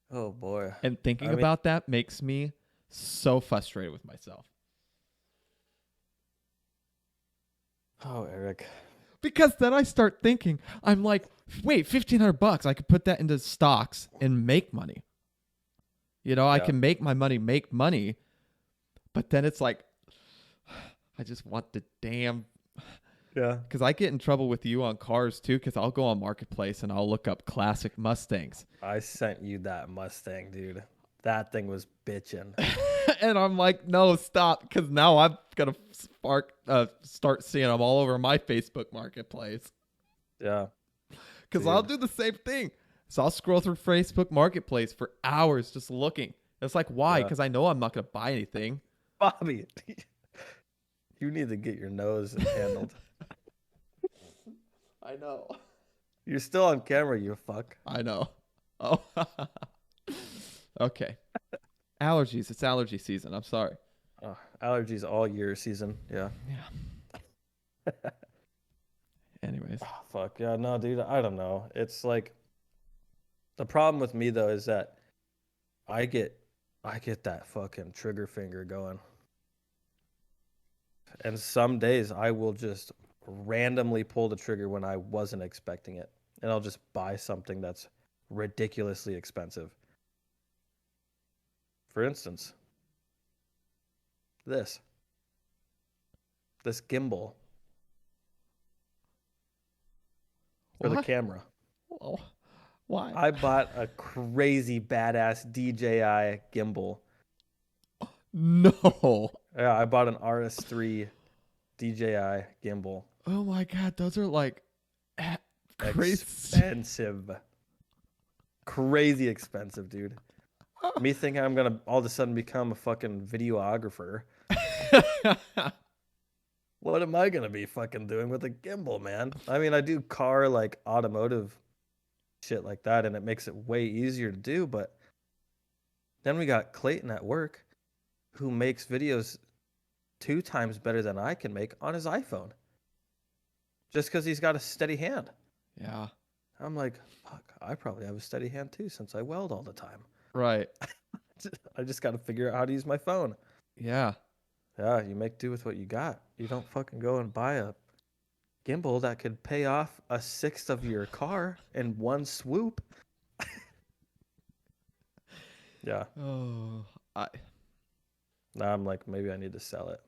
Oh boy. And thinking about that makes me so frustrated with myself. Oh, Eric. Because then I start thinking, I'm like, wait, $1,500, I could put that into stocks and make money. You know, I can make my money make money. But then it's like, I just want the damn... Yeah. Because I get in trouble with you on cars too, because I'll go on Marketplace and I'll look up classic Mustangs. I sent you that Mustang, dude. That thing was bitching. And I'm like, no, stop, because now I'm going to start seeing them all over my Facebook Marketplace. Yeah. Because I'll do the same thing. So I'll scroll through Facebook Marketplace for hours just looking. It's like, why? Because I know I'm not going to buy anything. Bobby, you need to get your nose handled. I know. You're still on camera, you fuck. I know. Oh. Okay. Allergies. It's allergy season. I'm sorry. Allergies all year season. Yeah. Yeah. Anyways. Oh, fuck. Yeah, no, dude. I don't know. It's like, the problem with me though is that I get that fucking trigger finger going. And some days I will just randomly pull the trigger when I wasn't expecting it. And I'll just buy something that's ridiculously expensive. For instance, this gimbal for the camera. Oh, why? I bought a crazy badass DJI gimbal. No. Yeah, I bought an RS3 DJI gimbal. Oh my God, those are like crazy expensive. Crazy expensive, dude. Me thinking I'm gonna all of a sudden become a fucking videographer. What am I gonna be fucking doing with a gimbal, man? I mean, I do car like automotive shit like that, and it makes it way easier to do. But then we got Clayton at work who makes videos 2 times better than I can make on his iPhone just because he's got a steady hand. Yeah. I'm like, fuck, I probably have a steady hand too since I weld all the time. Right. I just got to figure out how to use my phone. Yeah. Yeah, you make do with what you got. You don't fucking go and buy a gimbal that could pay off a sixth of your car in one swoop. Yeah. Oh, Now I'm like, maybe I need to sell it.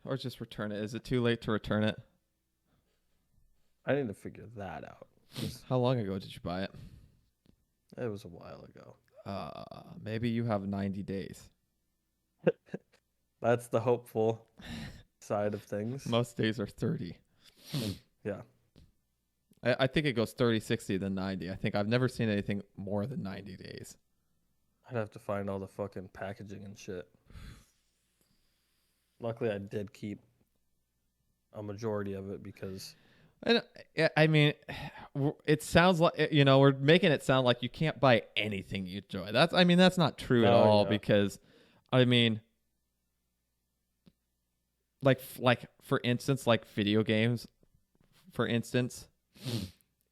or just return it. Is it too late to return it? I need to figure that out. How long ago did you buy it? It was a while ago. Maybe you have 90 days. That's the hopeful side of things. Most days are 30. Yeah. I think it goes 30, 60, then 90. I think I've never seen anything more than 90 days. I'd have to find all the fucking packaging and shit. Luckily, I did keep a majority of it because... And I mean, it sounds like, we're making it sound like you can't buy anything you enjoy. That's not true at all, because, I mean, like for instance, like video games, for instance,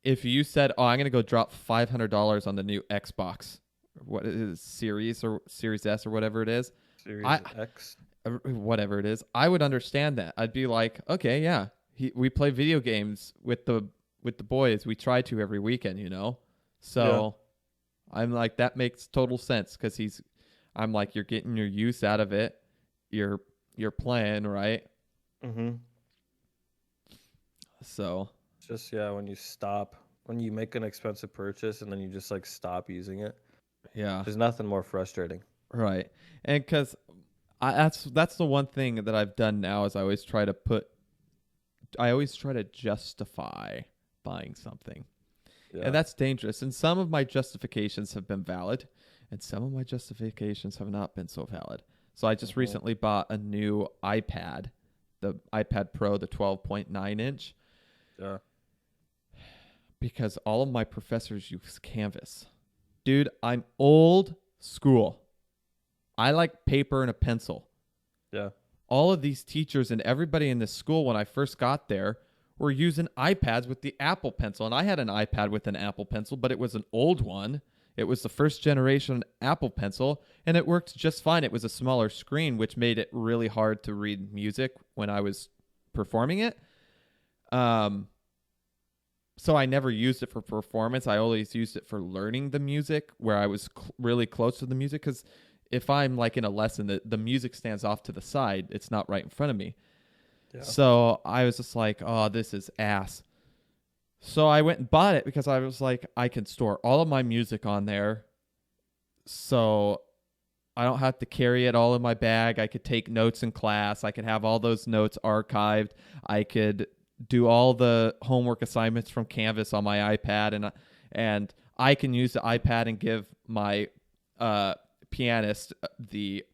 if you said, "Oh, I'm going to go drop $500 on the new Xbox, what is Series or Series S or whatever it is, Series X, whatever it is," I would understand that. I'd be like, "Okay, yeah, we play video games with the boys. We try to every weekend, So yeah. I'm like, that makes total sense because I'm like, you're getting your use out of it. You're playing, right? Mm-hmm. So just when you make an expensive purchase and then you just like stop using it. Yeah, there's nothing more frustrating. Right, and because that's the one thing that I've done now is I always try to justify buying something. Yeah. And that's dangerous. And some of my justifications have been valid, and some of my justifications have not been so valid. So I just recently bought a new iPad, the iPad Pro, the 12.9 inch. Yeah. Because all of my professors use Canvas. Dude, I'm old school. I like paper and a pencil. Yeah. All of these teachers and everybody in this school when I first got there were using iPads with the Apple Pencil. And I had an iPad with an Apple Pencil, but it was an old one. It was the first generation Apple Pencil, and it worked just fine. It was a smaller screen, which made it really hard to read music when I was performing it. So I never used it for performance. I always used it for learning the music, where I was really close to the music, because if I'm like in a lesson, the music stands off to the side. It's not right in front of me. Yeah. So I was just like, oh, this is ass. So I went and bought it because I was like, I can store all of my music on there. So I don't have to carry it all in my bag. I could take notes in class. I could have all those notes archived. I could do all the homework assignments from Canvas on my iPad, and I can use the iPad and give my pianist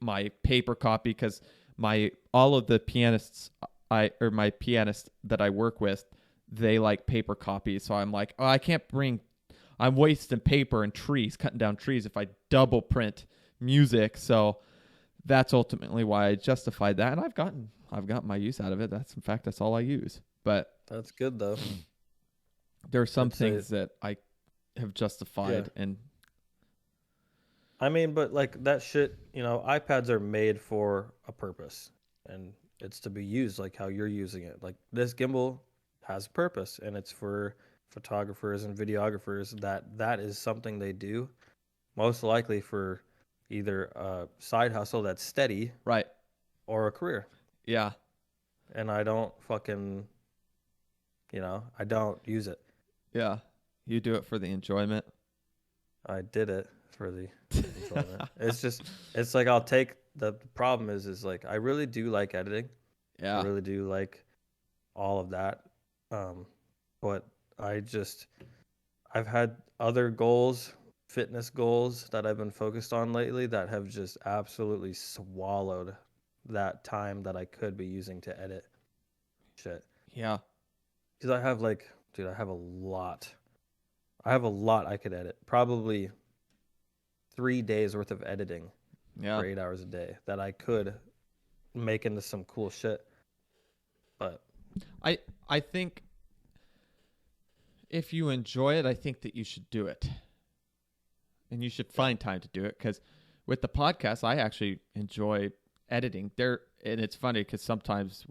my paper copy, because all of the pianists my pianist that I work with, they like paper copies. So I'm like, oh, I'm wasting paper and cutting down trees if I double print music. So that's ultimately why I justified that, and I've gotten my use out of it. That's all I use. But that's good though. There are some things that I have justified, and I mean, but like that shit, iPads are made for a purpose, and it's to be used like how you're using it. Like this gimbal has a purpose, and it's for photographers and videographers. That is something they do, most likely for either a side hustle that's steady, right, or a career. Yeah. And I don't fucking, I don't use it. Yeah. You do it for the enjoyment. I did it for the enjoyment. It's like the problem is like I really do like editing. Yeah. I really do like all of that. But I've had other goals, fitness goals that I've been focused on lately that have just absolutely swallowed that time that I could be using to edit shit. Yeah. Because I have I have a lot I have a lot I could edit. Probably 3 days worth of editing for 8 hours a day that I could make into some cool shit. But I think if you enjoy it, I think that you should do it. And you should find time to do it, because with the podcast, I actually enjoy editing. And it's funny because sometimes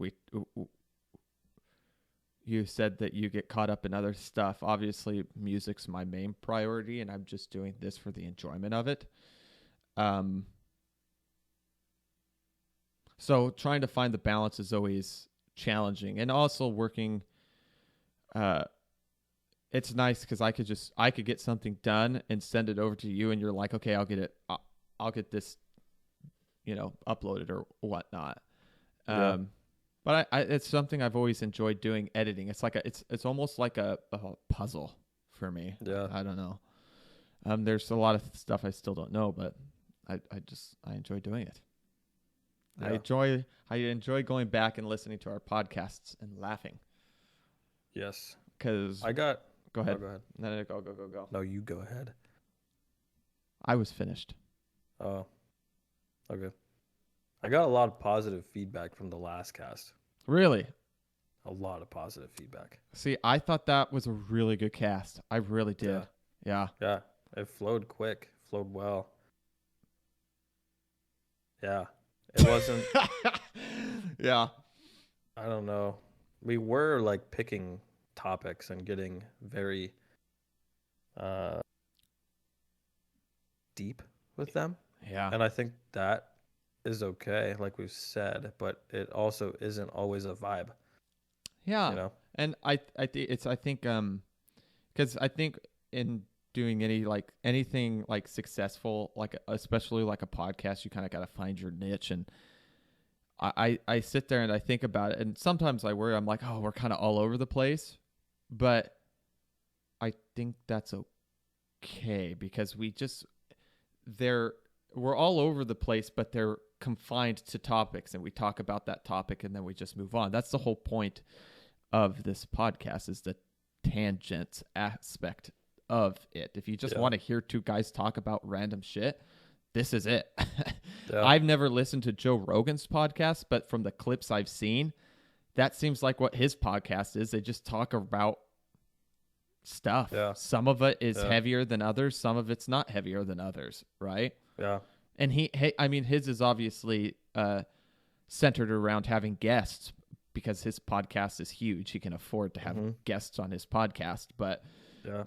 you said that you get caught up in other stuff. Obviously, music's my main priority, and I'm just doing this for the enjoyment of it. So trying to find the balance is always challenging, and also working. It's nice because I could get something done and send it over to you, and you're like, okay, I'll get it. I'll get this, uploaded or whatnot. Yeah. But it's something I've always enjoyed doing, editing. It's like it's almost like a puzzle for me. Yeah. I don't know. There's a lot of stuff I still don't know, but I enjoy doing it. Yeah. I enjoy going back and listening to our podcasts and laughing. Yes. Because Go ahead. Oh, go ahead. No, go. No, you go ahead. I was finished. Oh, okay. I got a lot of positive feedback from the last cast. Really? A lot of positive feedback. See, I thought that was a really good cast. I really did. Yeah. Yeah. It flowed quick, flowed well. Yeah. It wasn't. Yeah. I don't know. We were like picking topics and getting very deep with them. Yeah. And I think that is okay, like we've said, but it also isn't always a vibe. Yeah. And I think because I think in doing anything like successful, like especially like a podcast, you kind of got to find your niche. And I sit there and I think about it, and sometimes I worry. I'm like, oh, we're kind of all over the place. But I think that's okay, because we're all over the place, but they're confined to topics, and we talk about that topic and then we just move on. That's the whole point of this podcast, is the tangents aspect of it. If you just want to hear two guys talk about random shit, this is it. I've never listened to Joe Rogan's podcast, but from the clips I've seen, that seems like what his podcast is. They just talk about stuff. Yeah. Some of it is heavier than others. Some of it's not heavier than others, right? Yeah. And his is obviously centered around having guests, because his podcast is huge. He can afford to have guests on his podcast, but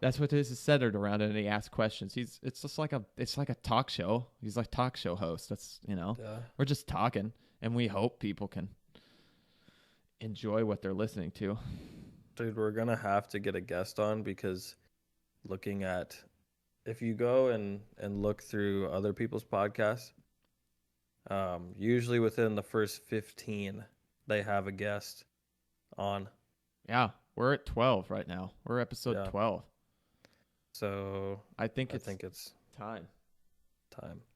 that's what his is centered around. And he asks questions. It's like a talk show. He's like talk show host. That's, we're just talking, and we hope people can enjoy what they're listening to. Dude, we're gonna have to get a guest on, because looking at, if you go and look through other people's podcasts, usually within the first 15 they have a guest on. Yeah, we're at 12 right now. We're episode 12. So I think it's time.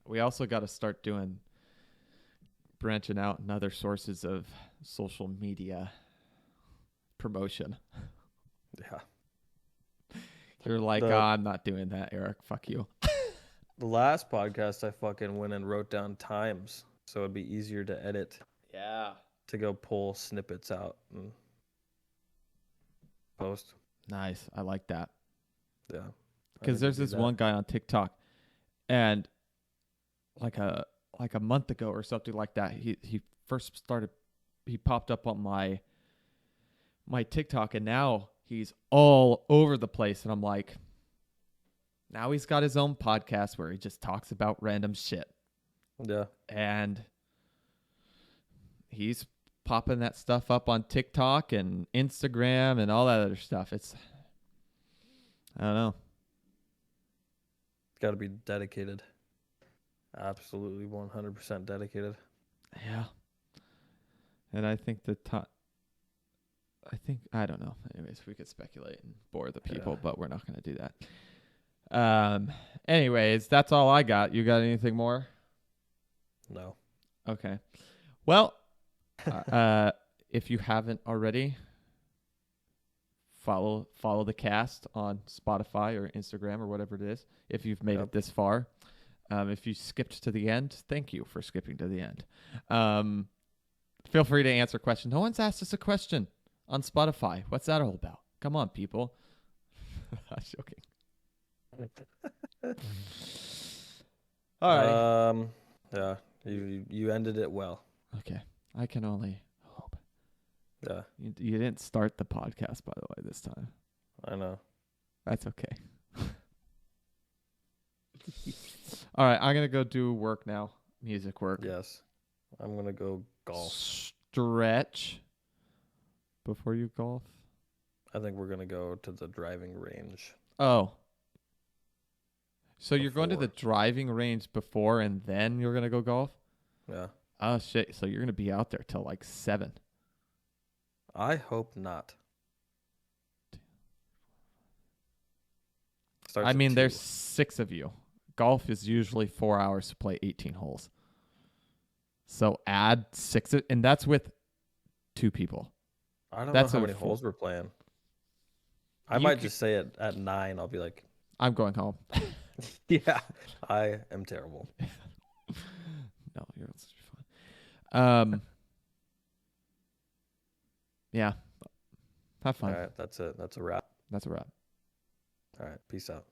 We also got to start branching out in other sources of social media promotion. Yeah. You're like, I'm not doing that, Eric. Fuck you. The last podcast, I fucking went and wrote down times, so it'd be easier to edit. Yeah. To go pull snippets out and post. Nice. I like that. Yeah. Because there's this one guy on TikTok, and like a month ago or something like that, he popped up on my TikTok, and now he's all over the place. And I'm like, now he's got his own podcast where he just talks about random shit. Yeah. And he's popping that stuff up on TikTok and Instagram and all that other stuff. I don't know. It's got to be dedicated. Absolutely 100% dedicated. Yeah. And I think I don't know. Anyways, we could speculate and bore the people, but we're not going to do that. Anyways, that's all I got. You got anything more? No. Okay. Well, if you haven't already, follow the cast on Spotify or Instagram or whatever it is. If you've made it this far, if you skipped to the end, thank you for skipping to the end. Feel free to answer questions. No one's asked us a question on Spotify. What's that all about? Come on, people. I'm joking. All right. Yeah. You ended it well. Okay. I can only hope. Yeah. You didn't start the podcast, by the way, this time. I know. That's okay. All right. I'm going to go do work now. Music work. Yes. I'm going to go golf. Stretch before you golf. I think we're going to go to the driving range. Oh. So you're going to the driving range before and then you're going to go golf? Yeah. Oh, shit. So you're going to be out there till like 7. I hope not. I mean, there's 6 of you. Golf is usually 4 hours to play 18 holes. So add 6, and that's with 2 people. I don't know how many holes we're playing. I might just say it at 9. I'll be like, I'm going home. Yeah, I am terrible. No, you're supposed to be fun. Yeah. Have fun. All right, that's it. That's a wrap. That's a wrap. All right, peace out.